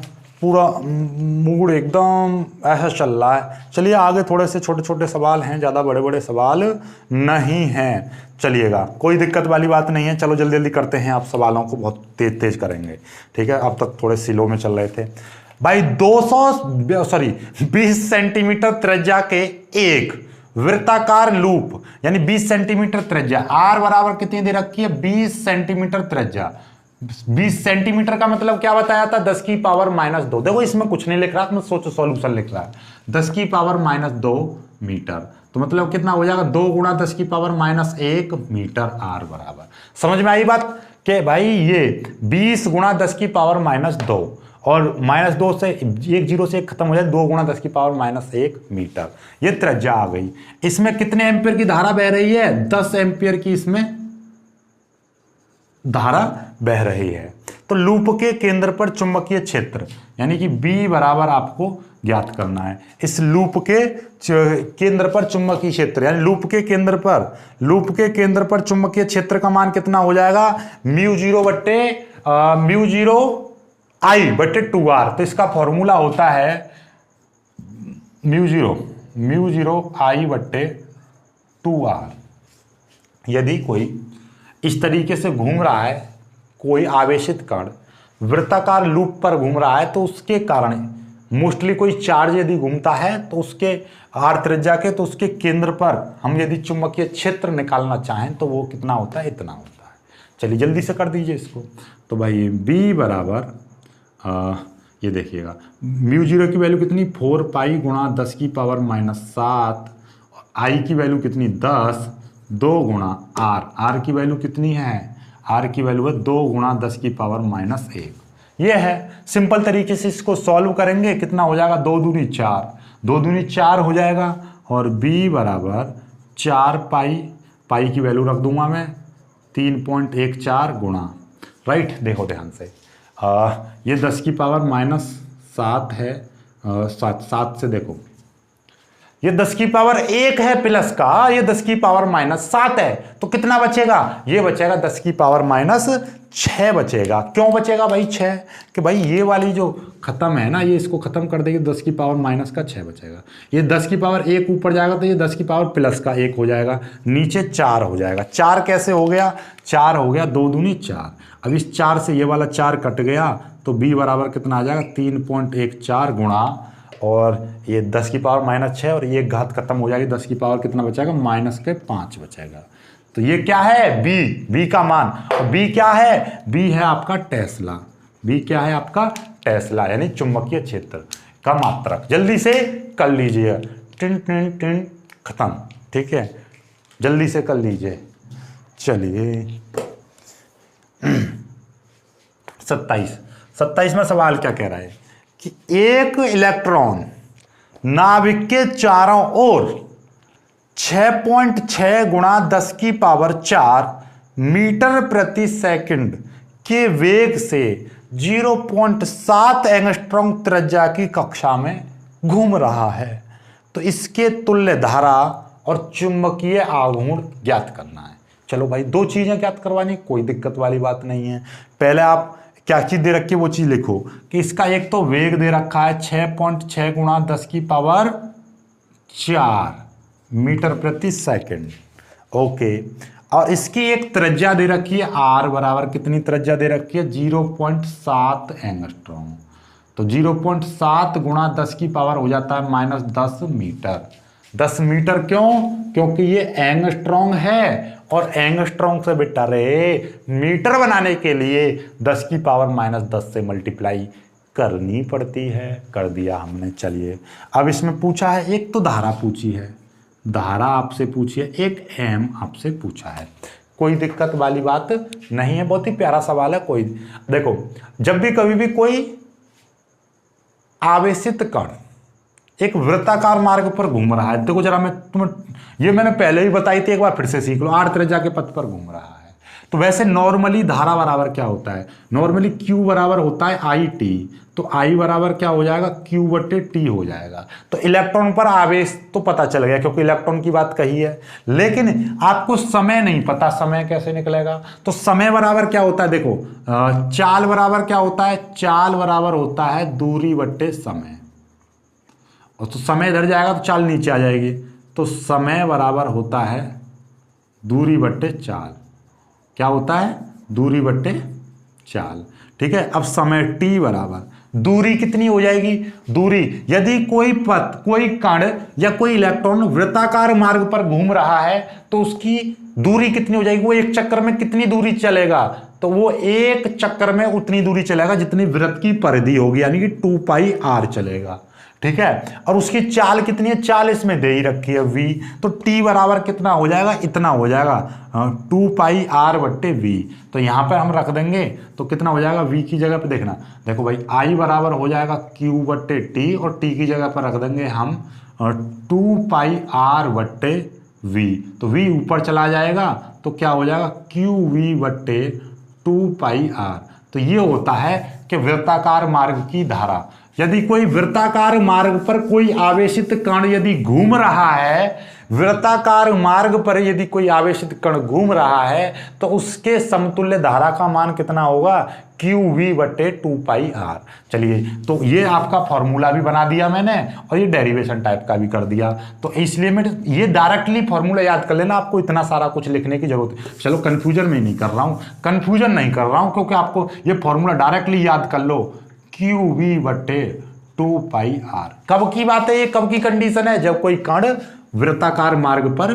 Speaker 1: पूरा मूड एकदम ऐसा चल रहा है। चलिए आगे थोड़े से छोटे छोटे सवाल हैं, ज़्यादा बड़े बड़े सवाल नहीं हैं। चलिएगा, कोई दिक्कत वाली बात नहीं है। चलो जल्दी जल्दी करते हैं, आप सवालों को बहुत तेज तेज करेंगे, ठीक है। अब तक थोड़े स्लो में चल रहे थे भाई। 20 सेंटीमीटर त्रिज्या के एक वृत्ताकार लूप, यानी 20 सेंटीमीटर त्रिज्या, आर बराबर कितनी दे रखी है, 20 सेंटीमीटर त्रिज्या। 20 सेंटीमीटर का मतलब क्या बताया था, 10 की पावर -2। देखो इसमें कुछ नहीं लिख रहा, मैं सोचो सॉल्यूशन लिख रहा है। 10 की पावर -2 मीटर, तो मतलब कितना हो जाएगा, 2 गुणा 10 की पावर -1 मीटर आर बराबर। समझ में आई बात कि भाई ये 20 गुणा 10 की पावर -2 और -2 से एक जीरो से एक खत्म हो जाए, 2 गुणा 10 की पावर -1 मीटर, ये त्रिज्या आ गई। इसमें कितने एम्पियर की धारा बह रही है, 10 एम्पियर की इसमें धारा बह रही है। तो लूप के केंद्र पर चुंबकीय क्षेत्र, यानी कि B बराबर आपको ज्ञात करना है। इस लूप के केंद्र पर चुंबकीय क्षेत्र, यानी लूप के केंद्र पर चुंबकीय क्षेत्र का मान कितना हो जाएगा, म्यू0 I बटे 2R। तो इसका फॉर्मूला होता है म्यू0 I बटे 2R। यदि कोई इस तरीके से घूम रहा है, कोई आवेशित कण वृत्ताकार लूप पर घूम रहा है, तो उसके कारण मोस्टली कोई चार्ज यदि घूमता है तो उसके आर त्रिज्या के, तो उसके केंद्र पर हम यदि चुंबकीय क्षेत्र निकालना चाहें तो वो कितना होता है, इतना होता है। चलिए जल्दी से कर दीजिए इसको। तो भाई B बराबर ये देखिएगा, म्यू0 की वैल्यू कितनी, 4 पाई गुणा 10 की पावर -7, I की वैल्यू कितनी 10, 2 गुणा R की वैल्यू कितनी है, R की वैल्यू है 2 गुणा 10 की पावर -1। ये है, सिंपल तरीके से इसको सॉल्व करेंगे, कितना हो जाएगा, 2 दूनी 4, 2 दूनी 4 हो जाएगा। और B बराबर 4 पाई की वैल्यू रख दूंगा मैं 3.14 गुणा। राइट, देखो ध्यान से, ये 10 की पावर -7 है, 7 से देखो, ये 10 की पावर 1 है प्लस का, ये 10 की पावर -7 है, तो कितना बचेगा, ये बचेगा 10 की पावर -6 बचेगा। क्यों बचेगा भाई 6, कि भाई ये वाली जो खत्म है ना, ये इसको खत्म कर देगी, 10 की पावर -6 बचेगा। ये 10 की पावर 1 ऊपर जाएगा तो ये 10 की पावर +1 हो जाएगा, नीचे 4 हो जाएगा। 4 कैसे हो गया, 4 हो गया, 2 दूनी 4। अब इस 4 से ये वाला 4 कट गया, तो B बराबर कितना आ जाएगा, 3.14 गुणा, और ये 10 की पावर -6 और ये घात खत्म हो जाएगी, 10 की पावर कितना बचेगा, -5 बचेगा। तो ये क्या है, B का मान। और B क्या है, B है आपका टेस्ला। B क्या है आपका टेस्ला, यानी चुंबकीय क्षेत्र का मात्रक। जल्दी से कर लीजिए, टिन टिन टिन खत्म, ठीक है, जल्दी से कर लीजिए। चलिए 27 में सवाल क्या कह रहा है कि एक इलेक्ट्रॉन नाभिक के चारों ओर 6.6 गुणा 10 की पावर 4 मीटर प्रति सेकंड के वेग से 0.7 एंगस्ट्रॉम त्रिज्या की कक्षा में घूम रहा है। तो इसके तुल्य धारा और चुंबकीय आघूर्ण ज्ञात करना है। चलो भाई, 2 चीजें ज्ञात करवानी, कोई दिक्कत वाली बात नहीं है। पहले आप क्या चीज दे रखी है वो चीज लिखो कि इसका एक तो वेग दे रखा है 6.6 गुणा 10 की पावर 4 मीटर प्रति सेकंड। ओके, और इसकी एक त्रिज्या दे रखी है R बराबर कितनी त्रिज्या दे रखी है, 0.7 एंगस्ट्रॉम। तो 0.7 गुणा 10 की पावर हो जाता है -10 मीटर। 10 मीटर क्यों, क्योंकि ये एंगस्ट्रॉन्ग है, और एंगस्ट्रॉन्ग से बेटा रे मीटर बनाने के लिए 10⁻⁻10 से मल्टीप्लाई करनी पड़ती है। कर दिया हमने। चलिए अब इसमें पूछा है, एक तो धारा पूछी है, धारा आपसे पूछी है, एक एम आपसे पूछा है। कोई दिक्कत वाली बात नहीं है, बहुत ही प्यारा सवाल है। कोई देखो, जब भी कभी भी कोई आवेशित कण एक वृत्ताकार मार्ग पर घूम रहा है, देखो जरा ये मैंने पहले ही बताई थी, एक बार फिर से सीख लो। r त्रिज्या के पथ पर घूम रहा है, तो वैसे नॉर्मली धारा बराबर क्या होता है, नॉर्मली q बराबर होता है आई टी, तो I बराबर क्या हो जाएगा, Q/T हो जाएगा। तो इलेक्ट्रॉन पर आवेश तो पता चल गया क्योंकि इलेक्ट्रॉन की बात कही है, लेकिन आपको समय नहीं पता, समय कैसे निकलेगा। तो समय बराबर क्या होता है, देखो चाल बराबर क्या होता है, चाल बराबर होता है दूरी बट्टे समय, और तो समय इधर जाएगा तो चाल नीचे आ जाएगी, तो समय बराबर होता है दूरी बट्टे चाल। क्या होता है, दूरी बट्टे चाल। ठीक है, अब समय t बराबर दूरी कितनी हो जाएगी, दूरी यदि कोई पथ, कोई कण या कोई इलेक्ट्रॉन वृत्ताकार मार्ग पर घूम रहा है तो उसकी दूरी कितनी हो जाएगी, वो एक चक्कर में कितनी दूरी चलेगा, तो वो एक चक्कर में उतनी दूरी चलेगा जितनी वृत्त की परिधि होगी, यानी कि 2πr चलेगा। ठीक है, और उसकी चाल कितनी है, चाल इसमें दे ही रखी है v, तो t बराबर कितना हो जाएगा, इतना हो जाएगा 2πr/v। तो यहाँ पर हम रख देंगे तो कितना हो जाएगा, v की जगह पे देखना, देखो भाई I बराबर हो जाएगा Q/T, और t की जगह पर रख देंगे हम 2πr/v। तो v ऊपर चला जाएगा तो क्या हो जाएगा, QV/2πr। तो ये होता है कि वृत्ताकार मार्ग की धारा। यदि कोई वृत्ताकार मार्ग पर कोई आवेशित कण यदि घूम रहा है, वृत्ताकार मार्ग पर यदि कोई आवेशित कण घूम रहा है तो उसके समतुल्य धारा का मान कितना होगा, QV/2πr। चलिए, तो ये आपका फॉर्मूला भी बना दिया मैंने, और ये डेरिवेशन टाइप का भी कर दिया। तो इसलिए मैं ये डायरेक्टली फॉर्मूला याद कर लेना, आपको इतना सारा कुछ लिखने की जरूरत है। चलो कंफ्यूजन में नहीं कर रहा हूँ, कंफ्यूजन नहीं कर रहा हूँ, क्योंकि आपको ये फॉर्मूला डायरेक्टली याद कर लो, QV/2πr। कब की बात है ये, कब की कंडीशन है, जब कोई कण वृत्ताकार मार्ग पर,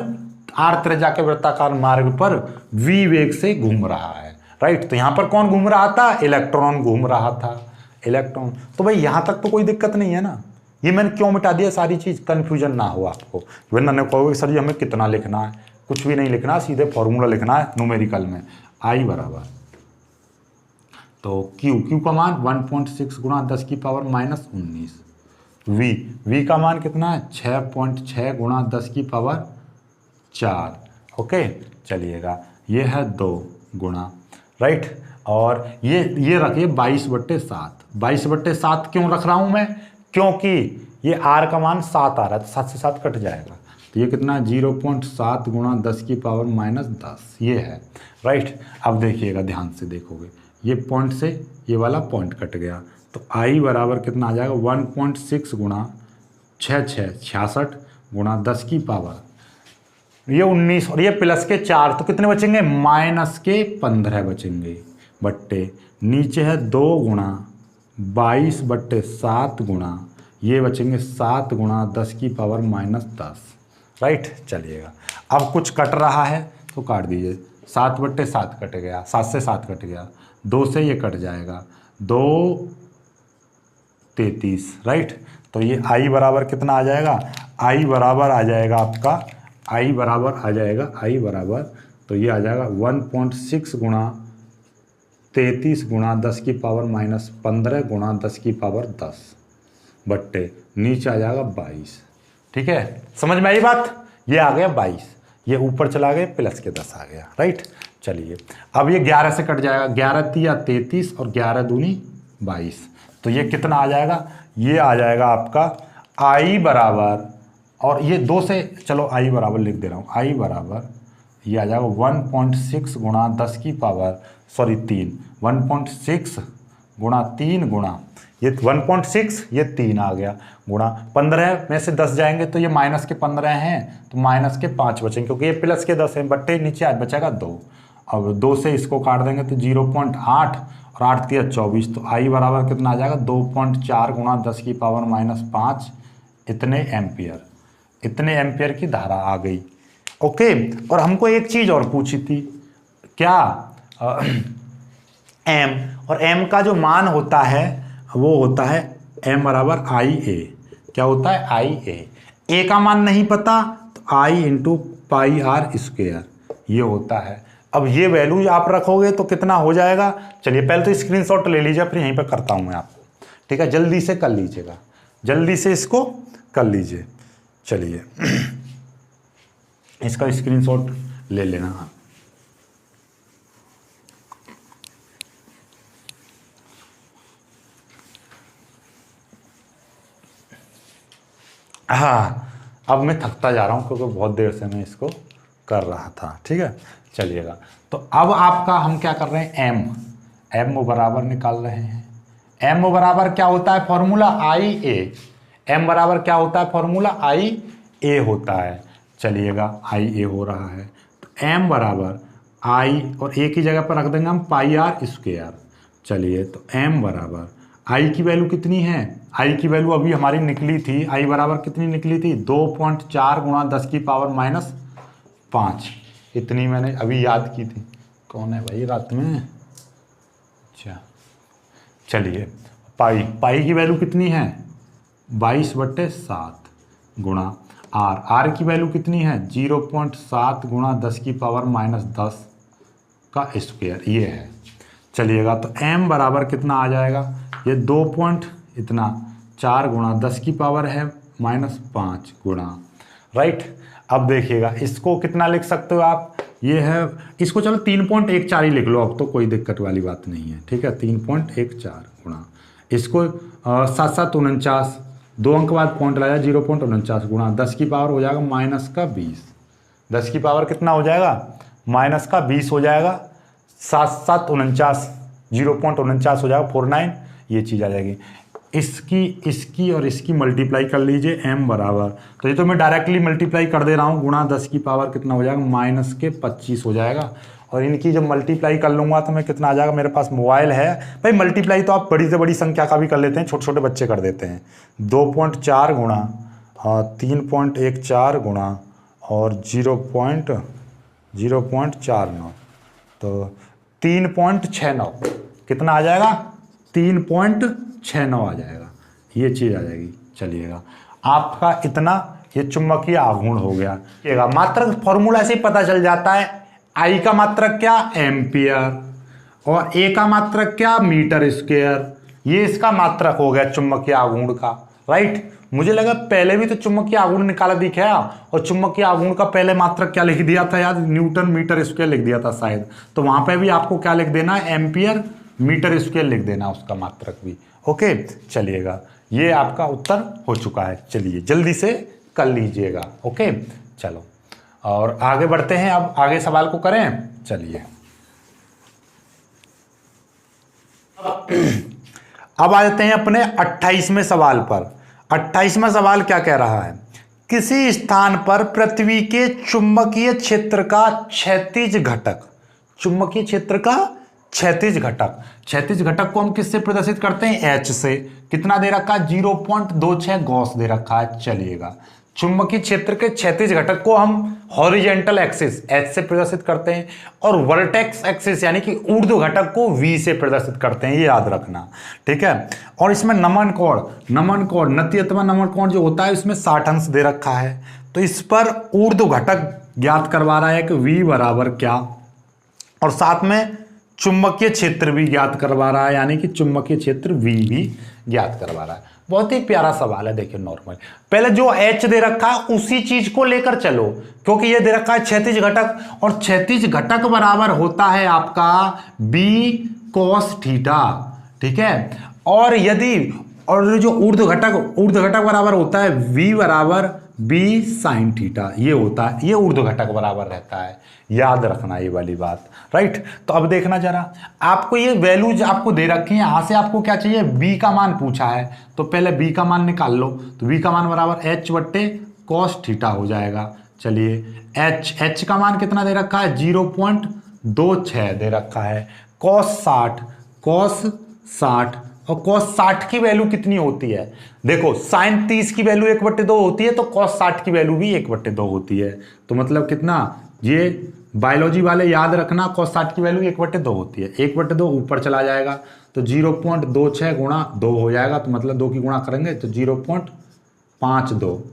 Speaker 1: r त्रिज्या के वृत्ताकार मार्ग पर v वेग से घूम रहा है। राइट, तो यहां पर कौन घूम रहा था, इलेक्ट्रॉन घूम रहा था, इलेक्ट्रॉन। तो भाई यहां तक तो कोई दिक्कत नहीं है ना। ये मैंने क्यों मिटा दिया सारी चीज, कंफ्यूजन ना हो आपको, वरना ने कहोगे सर जी हमें कितना लिखना है, कुछ भी नहीं लिखना, सीधे फॉर्मूला लिखना है न्यूमेरिकल में। I बराबर, तो Q का मान 1.6 × 10⁻−19, V का मान कितना है, 6.6 × 10⁻4। ओके, चलिएगा, ये है 2 गुणा, राइट, और ये रखिए 22/7। 22/7 क्यों रख रहा हूँ मैं, क्योंकि ये r का मान 7 आ रहा है, तो 7 से 7 कट जाएगा, तो ये कितना है 0.7 × 10⁻−10 ये है। राइट, अब देखिएगा, ध्यान से देखोगे, ये पॉइंट से ये वाला पॉइंट कट गया, तो I बराबर कितना आ जाएगा, 1.6 × 66 × 10⁻, ये 19 और ये प्लस के 4, तो कितने बचेंगे, -15 बचेंगे, बट्टे नीचे है 2 × 22/7 गुणा, ये बचेंगे 7 × 10⁻−10। राइट, चलिएगा, अब कुछ कट रहा है तो काट दीजिए, 7/7 कट गया, 7 से 7 कट गया, 2 से ये कट जाएगा, 2 33। राइट, तो ये I बराबर कितना आ जाएगा, I बराबर आ जाएगा आपका, I बराबर आ जाएगा, I बराबर, तो ये आ जाएगा 1.6 × 33 × 10⁻−15 × 10⁻10 बट्टे नीचे आ जाएगा 22। ठीक है, समझ में आई बात, ये आ गया 22, ये ऊपर चला गया, प्लस के 10 आ गया। राइट, चलिए, अब ये 11 से कट जाएगा, 11 × 33 और 11 दूनी 22, तो ये कितना आ जाएगा, ये आ जाएगा आपका I बराबर, और ये 2 से, चलो I बराबर लिख दे रहा हूँ, I बराबर ये आ जाएगा 1.6 × 10⁻3, 1.6 × 3 गुणा, ये 1.6, ये 3 आ गया, गुणा 15 में से 10 जाएंगे तो ये -15 हैं, तो -5 बचेंगे, क्योंकि ये प्लस के 10 हैं, बट्टे नीचे आज बचेगा 2। अब 2 से इसको काट देंगे तो 0.8 और 8 × 24, तो I बराबर कितना आ जाएगा, 2.4 × 10⁻−5 इतने एम्पियर की धारा आ गई। ओके। और हमको एक चीज और पूछी थी, क्या एम, और एम का जो मान होता है वो होता है एम बराबर आई ए। क्या होता है? आई ए का मान नहीं पता तो आई इंटू पाई आर स्क्वेयर ये होता है। अब ये वैल्यू आप रखोगे तो कितना हो जाएगा? चलिए पहले तो स्क्रीनशॉट ले लीजिए, फिर यहीं पे करता हूं मैं आपको, ठीक है? जल्दी से कर लीजिएगा, जल्दी से इसको कर लीजिए। चलिए इसका स्क्रीनशॉट ले लेना। हाँ, अब मैं थकता जा रहा हूँ क्योंकि बहुत देर से मैं इसको कर रहा था, ठीक है? चलिएगा, तो अब आपका हम क्या कर रहे हैं, एम बराबर निकाल रहे हैं। एम बराबर क्या होता है फॉर्मूला? आई ए। एम बराबर क्या होता है फॉर्मूला? आई ए होता है। चलिएगा आई ए हो रहा है, तो एम बराबर आई, और ए की जगह पर रख देंगे हम पाई आर स्क्वेयर। चलिए तो एम बराबर आई की वैल्यू कितनी है? आई की वैल्यू अभी हमारी निकली थी, आई बराबर कितनी निकली थी? 2.4 गुणा 10 की पावर माइनस 5। इतनी मैंने अभी याद की थी। कौन है भाई रात में? अच्छा चलिए, पाई की वैल्यू कितनी है? 22/7 गुणा आर की वैल्यू कितनी है? 0.7 गुणा 10 की पावर माइनस 10 का स्क्वायर ये है। चलिएगा तो एम बराबर कितना आ जाएगा? ये 2.4 गुणा 10 की पावर है माइनस 5 गुणा, राइट। अब देखिएगा इसको कितना लिख सकते हो आप? ये है, इसको चलो 3.14 ही लिख लो, अब तो कोई दिक्कत वाली बात नहीं है, ठीक है? 3.14 गुणा इसको 7-7-49, 2 अंक बाद पॉइंट लगाया 0.49 गुणा 10 की पावर हो जाएगा माइनस का 20। 10 की पावर कितना हो जाएगा? माइनस का 20 हो जाएगा। 7-7-49, 0.49 हो जाएगा 49, ये चीज़ आ जाएगी। इसकी और इसकी मल्टीप्लाई कर लीजिए, एम बराबर, तो ये तो मैं डायरेक्टली मल्टीप्लाई कर दे रहा हूँ, गुणा 10 की पावर कितना हो जाएगा? माइनस के 25 हो जाएगा। और इनकी जब मल्टीप्लाई कर लूँगा तो मैं कितना आ जाएगा? मेरे पास मोबाइल है भाई, मल्टीप्लाई तो आप बड़ी से बड़ी संख्या का भी कर लेते हैं, छोटे छोटे बच्चे कर देते हैं। 2.4 गुणा 3.14 गुणा और 0.49, तो 3.69 कितना आ जाएगा? 3.69 आ जाएगा, ये चीज़ आ जाएगी। चलिएगा आपका इतना ये चुंबकीय आघूर्ण हो गया। मात्रक फॉर्मूला से ही पता चल जाता है। आई का मात्रक क्या? एम्पियर, और ए का मात्रक क्या? Metre square. ये इसका मात्रक हो गया चुंबकीय आघूर्ण का, राइट। मुझे लगा पहले भी तो चुंबकीय आघूर्ण निकाला दिखाया, और चुंबकीय आघूर्ण का पहले मात्रक क्या लिख दिया था याद? न्यूटन मीटर स्क्वायर लिख दिया था शायद। तो वहां पे भी आपको क्या लिख देना है? एम्पियर मीटर स्क्वायर लिख देना उसका मात्रक भी। ओके, चलिएगा ये आपका उत्तर हो चुका है। चलिए जल्दी से कर लीजिएगा। ओके चलो, और आगे बढ़ते हैं। अब आगे सवाल को करें। चलिए अब आ जाते हैं अपने 28वें सवाल पर। 28वां सवाल क्या कह रहा है? किसी स्थान पर पृथ्वी के चुंबकीय क्षेत्र का क्षैतिज घटक, चुंबकीय क्षेत्र का क्षैतिज घटक, क्षैतिज घटक को हम किससे प्रदर्शित करते हैं? एच से। कितना दे रखा है? 0.26 गॉस दे रखा है। चलिएगा, चुंबकीय क्षेत्र के क्षैतिज घटक को हम हॉरिजेंटल एक्सिस एच से प्रदर्शित करते हैं, और वर्टेक्स एक्सिस यानी कि ऊर्ध्व घटक को वी से प्रदर्शित करते हैं, ये याद रखना, ठीक है। और इसमें नमन कोण नति अथवा नमन कोण जो होता है इसमें 60 अंश दे रखा है। तो इस पर ऊर्ध्व घटक ज्ञात करवा रहा है कि वी बराबर क्या, और साथ में चुंबकीय क्षेत्र भी ज्ञात करवा रहा है, यानी कि चुंबकीय क्षेत्र वी भी ज्ञात करवा रहा है। बहुत ही प्यारा सवाल है। देखिए नॉर्मल, पहले जो एच दे रखा है उसी चीज को लेकर चलो, क्योंकि ये दे रखा है क्षैतिज घटक, और क्षैतिज घटक बराबर होता है आपका बी कॉस थीटा, ठीक है। और यदि जो ऊर्ध्व घटक बराबर होता है वी बराबर बी साइन थीटा, ये होता है, ये ऊर्ध्व घटक बराबर रहता है। याद रखना ये वाली बात, राइट। तो अब देखना जरा, आपको ये वैल्यूज आपको दे रखी है, यहां से आपको क्या चाहिए? बी का मान पूछा है, तो पहले बी का मान निकाल लो। तो बी का मान बराबर एच बट्टे कॉस थीटा हो जाएगा। चलिए एच का मान कितना दे रखा है? 0.26 दे रखा है। कॉस 60 और cos 60 की वैल्यू कितनी होती है? देखो sin 30 की वैल्यू 1/2 होती है, तो cos 60 की वैल्यू भी 1/2 होती है। तो मतलब कितना, ये बायोलॉजी वाले याद रखना, cos 60 की वैल्यू 1/2 होती है। 1/2 ऊपर चला जाएगा तो 0.26 गुणा 2 हो जाएगा, तो मतलब 2 की गुणा करेंगे तो 0.52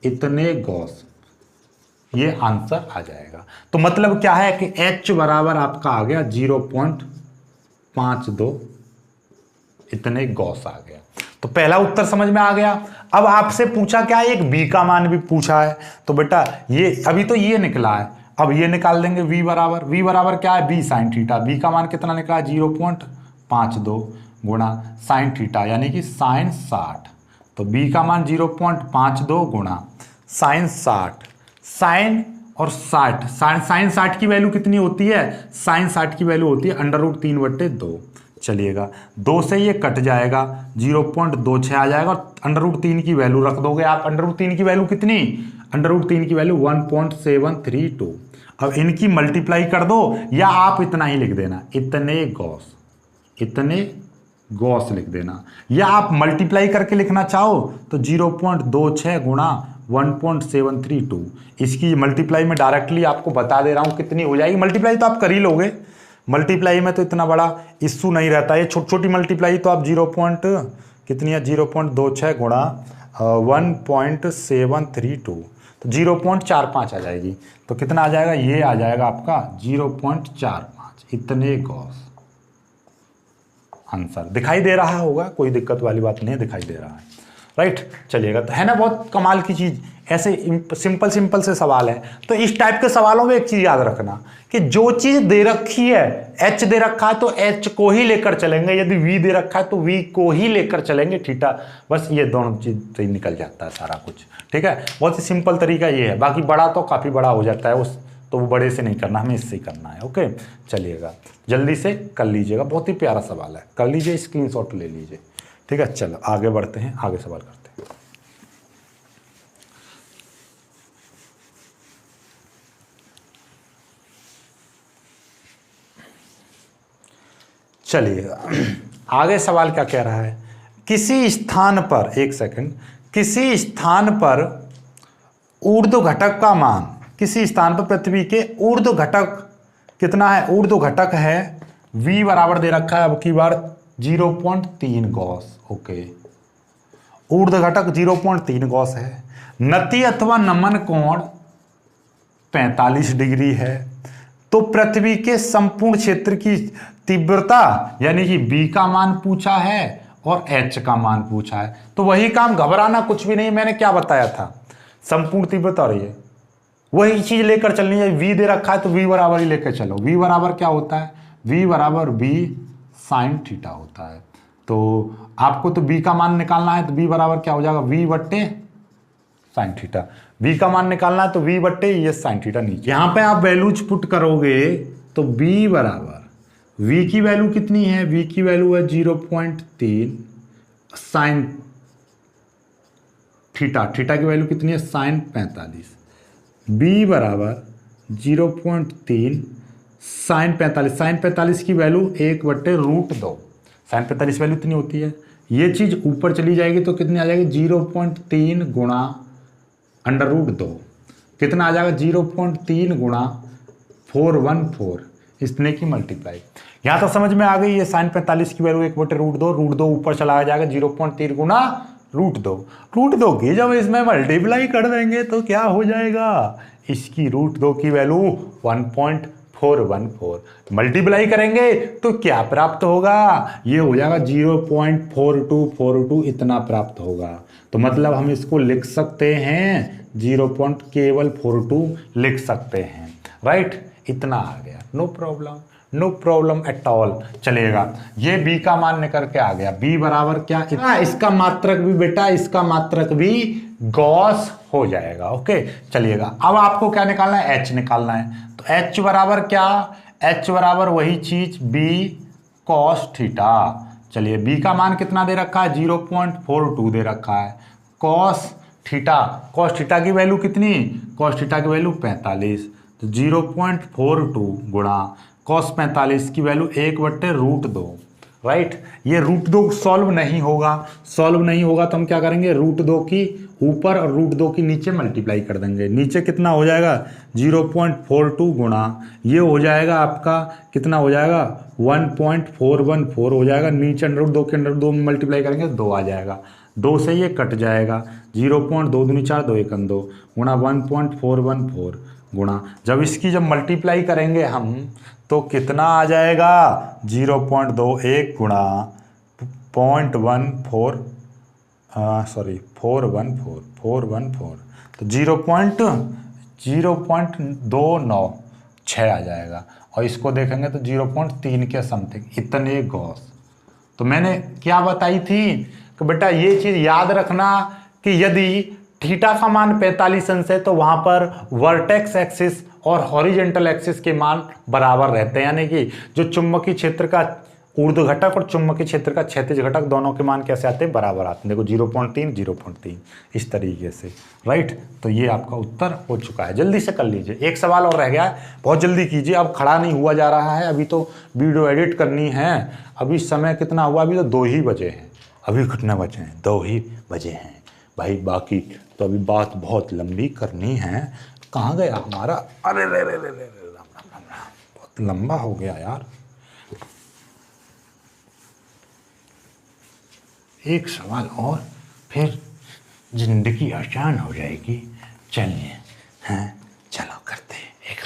Speaker 1: इतने गॉस, ये आंसर आ जाएगा। तो मतलब क्या है कि H बराबर आपका आ गया 0.52 इतने गॉस आ गया। तो पहला उत्तर समझ में आ गया। अब आपसे पूछा क्या, एक b का मान भी पूछा है। तो बेटा ये अभी तो ये निकला है, अब ये निकाल देंगे v बराबर क्या है, b साइन थीटा। b का मान कितना निकला है 0.52 गुणा साइन थीटा यानी कि साइन 60। तो b का मान 0.52 गुणा साइन 60, साइन और 60, साइन 60 की वैल्यू कितनी होती है, साइन 60 की वैल्यू होती है √3/2। चलिएगा 2 से ये कट जाएगा, 0.26 आ जाएगा और √3 की वैल्यू रख दोगे आप। √3 की वैल्यू कितनी, √3 की वैल्यू 1.732। अब इनकी मल्टीप्लाई कर दो या आप इतना ही लिख देना, इतने गॉस लिख देना, या आप मल्टीप्लाई करके लिखना चाहो तो 0.26 गुणा 1.732। इसकी मल्टीप्लाई में डायरेक्टली आपको बता दे रहा हूं कितनी हो जाएगी। मल्टीप्लाई तो आप कर ही लोगे, मल्टीप्लाई में तो इतना बड़ा इश्यू नहीं रहता है। छोटी छोटी मल्टीप्लाई तो आप कितनी है 0.26 गुणा 1.732 तो 0.45 आ जाएगी। तो कितना आ जाएगा, ये आ जाएगा आपका 0.45 इतने गॉस। आंसर दिखाई दे रहा होगा, कोई दिक्कत वाली बात नहीं है, दिखाई दे रहा है, राइट। चलिएगा, तो है ना बहुत कमाल की चीज। ऐसे सिंपल से सवाल है। तो इस टाइप के सवालों में एक चीज याद रखना कि जो चीज दे रखी है, एच दे रखा है तो एच को ही लेकर चलेंगे, यदि वी दे रखा है तो वी को ही लेकर चलेंगे, थीटा। बस ये दोनों चीज से ही निकल जाता है सारा कुछ, ठीक है। बहुत ही सिंपल तरीका ये है। बाकी बड़ा तो काफी बड़ा हो जाता है उस, तो वो बड़े से नहीं करना, हमें इससे ही करना है। ओके, चलिएगा जल्दी से कर लीजिएगा, बहुत ही प्यारा सवाल है, कर लीजिए, स्क्रीनशॉट ले लीजिए, ठीक है। चलो आगे बढ़ते हैं, आगे सवाल करते हैं। चलिएगा आगे सवाल क्या कह रहा है, किसी स्थान पर, एक सेकंड, किसी स्थान पर ऊर्ध्व घटक का मान, किसी स्थान पर पृथ्वी के ऊर्ध्व घटक कितना है, ऊर्ध्व घटक है v बराबर दे रखा है अब की बार 0.3 गॉस। ओके, ऊर्ध्व घटक 0.3 गॉस है। नति अथवा नमन कोण 45 डिग्री है। तो पृथ्वी के संपूर्ण क्षेत्र की तीव्रता यानी कि b का मान पूछा है और h का मान पूछा है। तो वही काम, घबराना कुछ भी नहीं, मैंने क्या बताया था, संपूर्ण तीव्रता, और ये वही चीज लेकर चलनी है। v दे रखा है तो v बराबर ही लेकर चलो। v बराबर क्या होता है, v बराबर b साइन थीटा होता है। तो आपको तो b का मान निकालना है, तो b बराबर क्या हो जाएगा, v बट्टे साइन थीटा। v का मान निकालना है तो v बट्टे ये साइन थीटा नीचे। यहां पे आप वैल्यूज पुट करोगे तो b बराबर, v की वैल्यू कितनी है, v की वैल्यू है 0.3 साइन थीटा, थीटा की वैल्यू कितनी है साइन 45, b बराबर 0.3 साइन 45, साइन 45 की वैल्यू 1/√2, साइन 45 वैल्यू इतनी होती है। ये चीज ऊपर चली जाएगी तो कितनी आ जाएगी 0.3 गुणा √2, कितना आ जाएगा 0.3 गुणा 414, इतने की मल्टीप्लाई। यहां तक समझ में आ गई। ये साइन 45 की वैल्यू 1/√2, √2 ऊपर चला जाएगा 0.3 गुणा √2 की जब इसमें मल्टीप्लाई कर देंगे तो क्या हो जाएगा, इसकी √2 की वैल्यू 1.414, मल्टीप्लाई करेंगे तो क्या प्राप्त होगा, ये हो जाएगा 0.4242 इतना प्राप्त होगा। तो मतलब हम इसको लिख सकते हैं 0.42 लिख सकते हैं, राइट। इतना आ गया, नो प्रॉब्लम एट ऑल। चलेगा, ये b का मान निकल के आ गया, b बराबर क्या, इसका मात्रक भी बेटा, इसका मात्रक भी गॉस हो जाएगा। ओके, चलिएगा अब आपको क्या निकालना है, h निकालना है। तो h बराबर क्या, h बराबर वही चीज b cos थीटा। चलिए b का मान कितना दे रखा है 0.42 दे रखा है। cos थीटा की वैल्यू कितनी, cos थीटा की वैल्यू 45, तो 0.42 गुणा cos 45 की वैल्यू 1/√2, राइट। ये √2 सॉल्व नहीं होगा, तो हम क्या करेंगे, √2 की ऊपर और √2 की नीचे मल्टीप्लाई कर देंगे। नीचे कितना हो जाएगा 0.42 गुणा ये हो जाएगा आपका कितना हो जाएगा 1.414 हो जाएगा। नीचे √2 के √2 में मल्टीप्लाई करेंगे 2 आ जाएगा, 2 से ये कट जाएगा, 0.2 दूनी 4 2 1 2 गुणा 1.414 गुणा जब इसकी जब मल्टीप्लाई करेंगे हम तो कितना आ जाएगा 0.21 गुणा 414 तो 0.029 आ जाएगा। और इसको देखेंगे तो 0.3 के समथिंग इतने गॉस। तो मैंने क्या बताई थी कि बेटा ये चीज़ याद रखना कि यदि थीटा का मान 45 अंश है तो वहाँ पर वर्टेक्स एक्सिस और हॉरिजेंटल एक्सिस के मान बराबर रहते हैं, यानी कि जो चुंबकीय क्षेत्र का ऊर्ध्व घटक और चुंबकीय क्षेत्र का क्षैतिज घटक दोनों के मान कैसे आते हैं, बराबर आते हैं। देखो 0.3 इस तरीके से, राइट। तो ये आपका उत्तर हो चुका है। जल्दी से कर लीजिए, एक सवाल और रह गया है, बहुत जल्दी कीजिए। अब खड़ा नहीं हुआ जा रहा है, अभी तो वीडियो एडिट करनी है। अभी समय कितना हुआ, अभी तो 2 ही बजे हैं, अभी कितने बजे हैं 2 ही बजे हैं भाई। बाकी तो अभी बात बहुत लंबी करनी है। कहाँ गया हमारा, अरे रे रे रे रे बहुत लंबा हो गया यार। एक सवाल और फिर जिंदगी आसान हो जाएगी। चलिए हैं, चलो करते हैं एक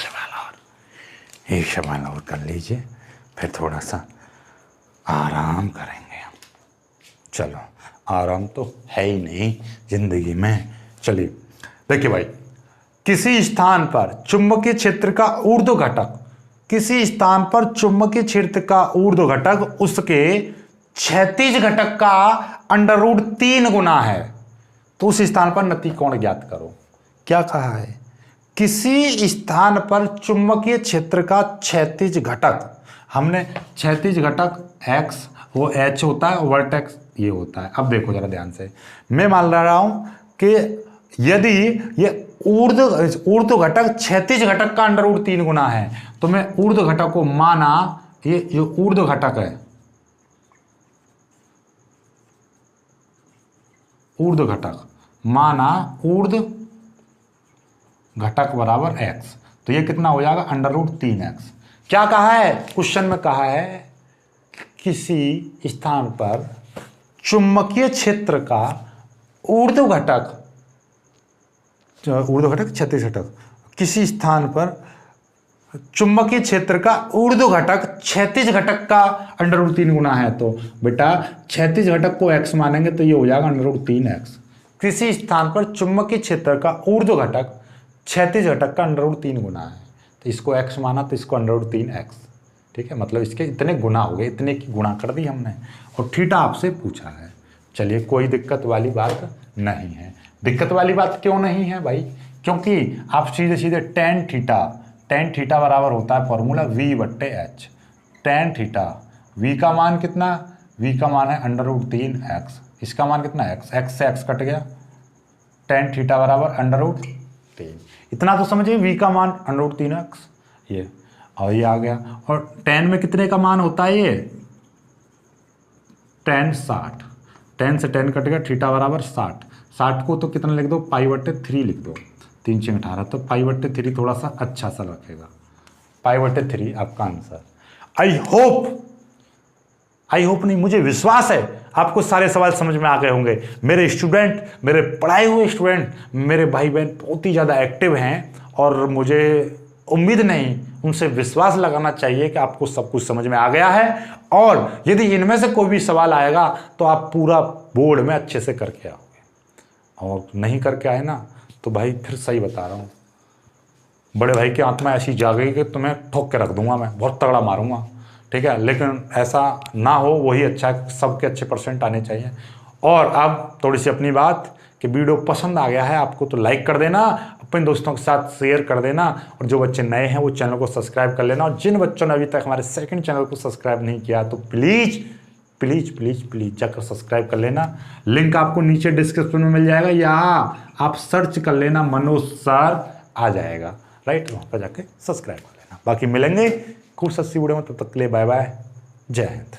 Speaker 1: सवाल और कर लीजिए, फिर थोड़ा सा आराम करेंगे हम। चलो आराम तो है ही नहीं जिंदगी में। चलिए देखिए भाई, किसी स्थान पर चुंबकीय क्षेत्र का ऊर्ध्व घटक, किसी स्थान पर चुंबकीय क्षेत्र का ऊर्ध्व घटक उसके क्षैतिज घटक का √3 गुना है, तो उस स्थान पर नतिकोण ज्ञात करो। क्या कहा है, किसी स्थान पर चुंबकीय क्षेत्र का क्षैतिज घटक, हमने क्षैतिज घटक x वो h होता है, वर्टेक्स ये होता है। अब देखो जरा ध्यान से, मैं मान रहा हूं कि यदि ये ऊर्ध्व घटक क्षैतिज घटक का √3 गुना है, तो मैं ऊर्ध्व घटक को माना, ये जो ऊर्ध्व घटक है, ऊर्ध्व घटक माना ऊर्ध्व घटक बराबर x, तो ये कितना हो जाएगा √3x। क्या कहा है क्वेश्चन में, कहा है किसी स्थान पर चुंबकीय क्षेत्र का ऊर्ध्व घटक क्षैतिज घटक, किसी स्थान पर चुंबकीय क्षेत्र का ऊर्ध्व घटक क्षैतिज घटक का √3 गुना है। तो बेटा क्षैतिज घटक को x मानेंगे तो ये हो जाएगा √3x। किसी स्थान पर चुंबकीय क्षेत्र का ऊर्ध्व घटक क्षैतिज घटक का √3 गुना है, तो इसको x माना तो इसको √3x, ठीक है। मतलब इसके इतने गुना हो गए, इतने की गुणा कर दी हमने, और थीटा आपसे पूछा है। चलिए कोई दिक्कत वाली बात नहीं है। दिक्कत वाली बात क्यों नहीं है भाई, क्योंकि आप सीधे सीधे tan थीटा बराबर होता है formula v/h। tan theta, v का मान कितना, v का मान है √3x, इसका मान कितना x से x कट गया, tan थीटा बराबर √3। इतना तो समझिए, v का मान √3x ये, और ये आ गया। और tan में कितने का मान होता है ये, tan 60, tan से tan कट गया, थीटा बराबर 60 को तो कितना लिख दो π/3 लिख दो, 3 × 18, तो π/3 थोड़ा सा अच्छा सा रखेगा, π/3 आपका आंसर। आई होप नहीं, मुझे विश्वास है आपको सारे सवाल समझ में आ गए होंगे। मेरे स्टूडेंट, मेरे पढ़ाए हुए स्टूडेंट, मेरे भाई बहन बहुत ही ज़्यादा एक्टिव हैं, और मुझे उम्मीद नहीं, उनसे विश्वास लगाना चाहिए कि आपको सब कुछ समझ में आ गया है। और यदि इनमें से कोई भी सवाल आएगा तो आप पूरा बोर्ड में अच्छे से करके आओगे, और नहीं करके आए ना तो भाई फिर सही बता रहा हूँ, बड़े भाई की आत्मा ऐसी जागेगी कि तुम्हें ठोक के रख दूंगा, मैं बहुत तगड़ा मारूंगा, ठीक है। लेकिन ऐसा ना हो, वही अच्छा है, सबके अच्छे % आने चाहिए। और अब थोड़ी सी अपनी बात कि वीडियो पसंद आ गया है आपको तो लाइक कर देना, अपने दोस्तों के साथ शेयर कर देना, और जो बच्चे नए हैं वो चैनल को सब्सक्राइब कर लेना। और जिन बच्चों ने अभी तक हमारे सेकंड चैनल को सब्सक्राइब नहीं किया तो प्लीज़ प्लीज़ प्लीज़ प्लीज़ जाकर सब्सक्राइब कर लेना। लिंक आपको नीचे डिस्क्रिप्शन में मिल जाएगा, या आप सर्च कर लेना मनोज सर, आ जाएगा, राइट, वहाँ पर जाके सब्सक्राइब कर लेना। बाकी मिलेंगे खूब सस्ती वीडियो में, तब तक के लिए बाय बाय, जय हिंद।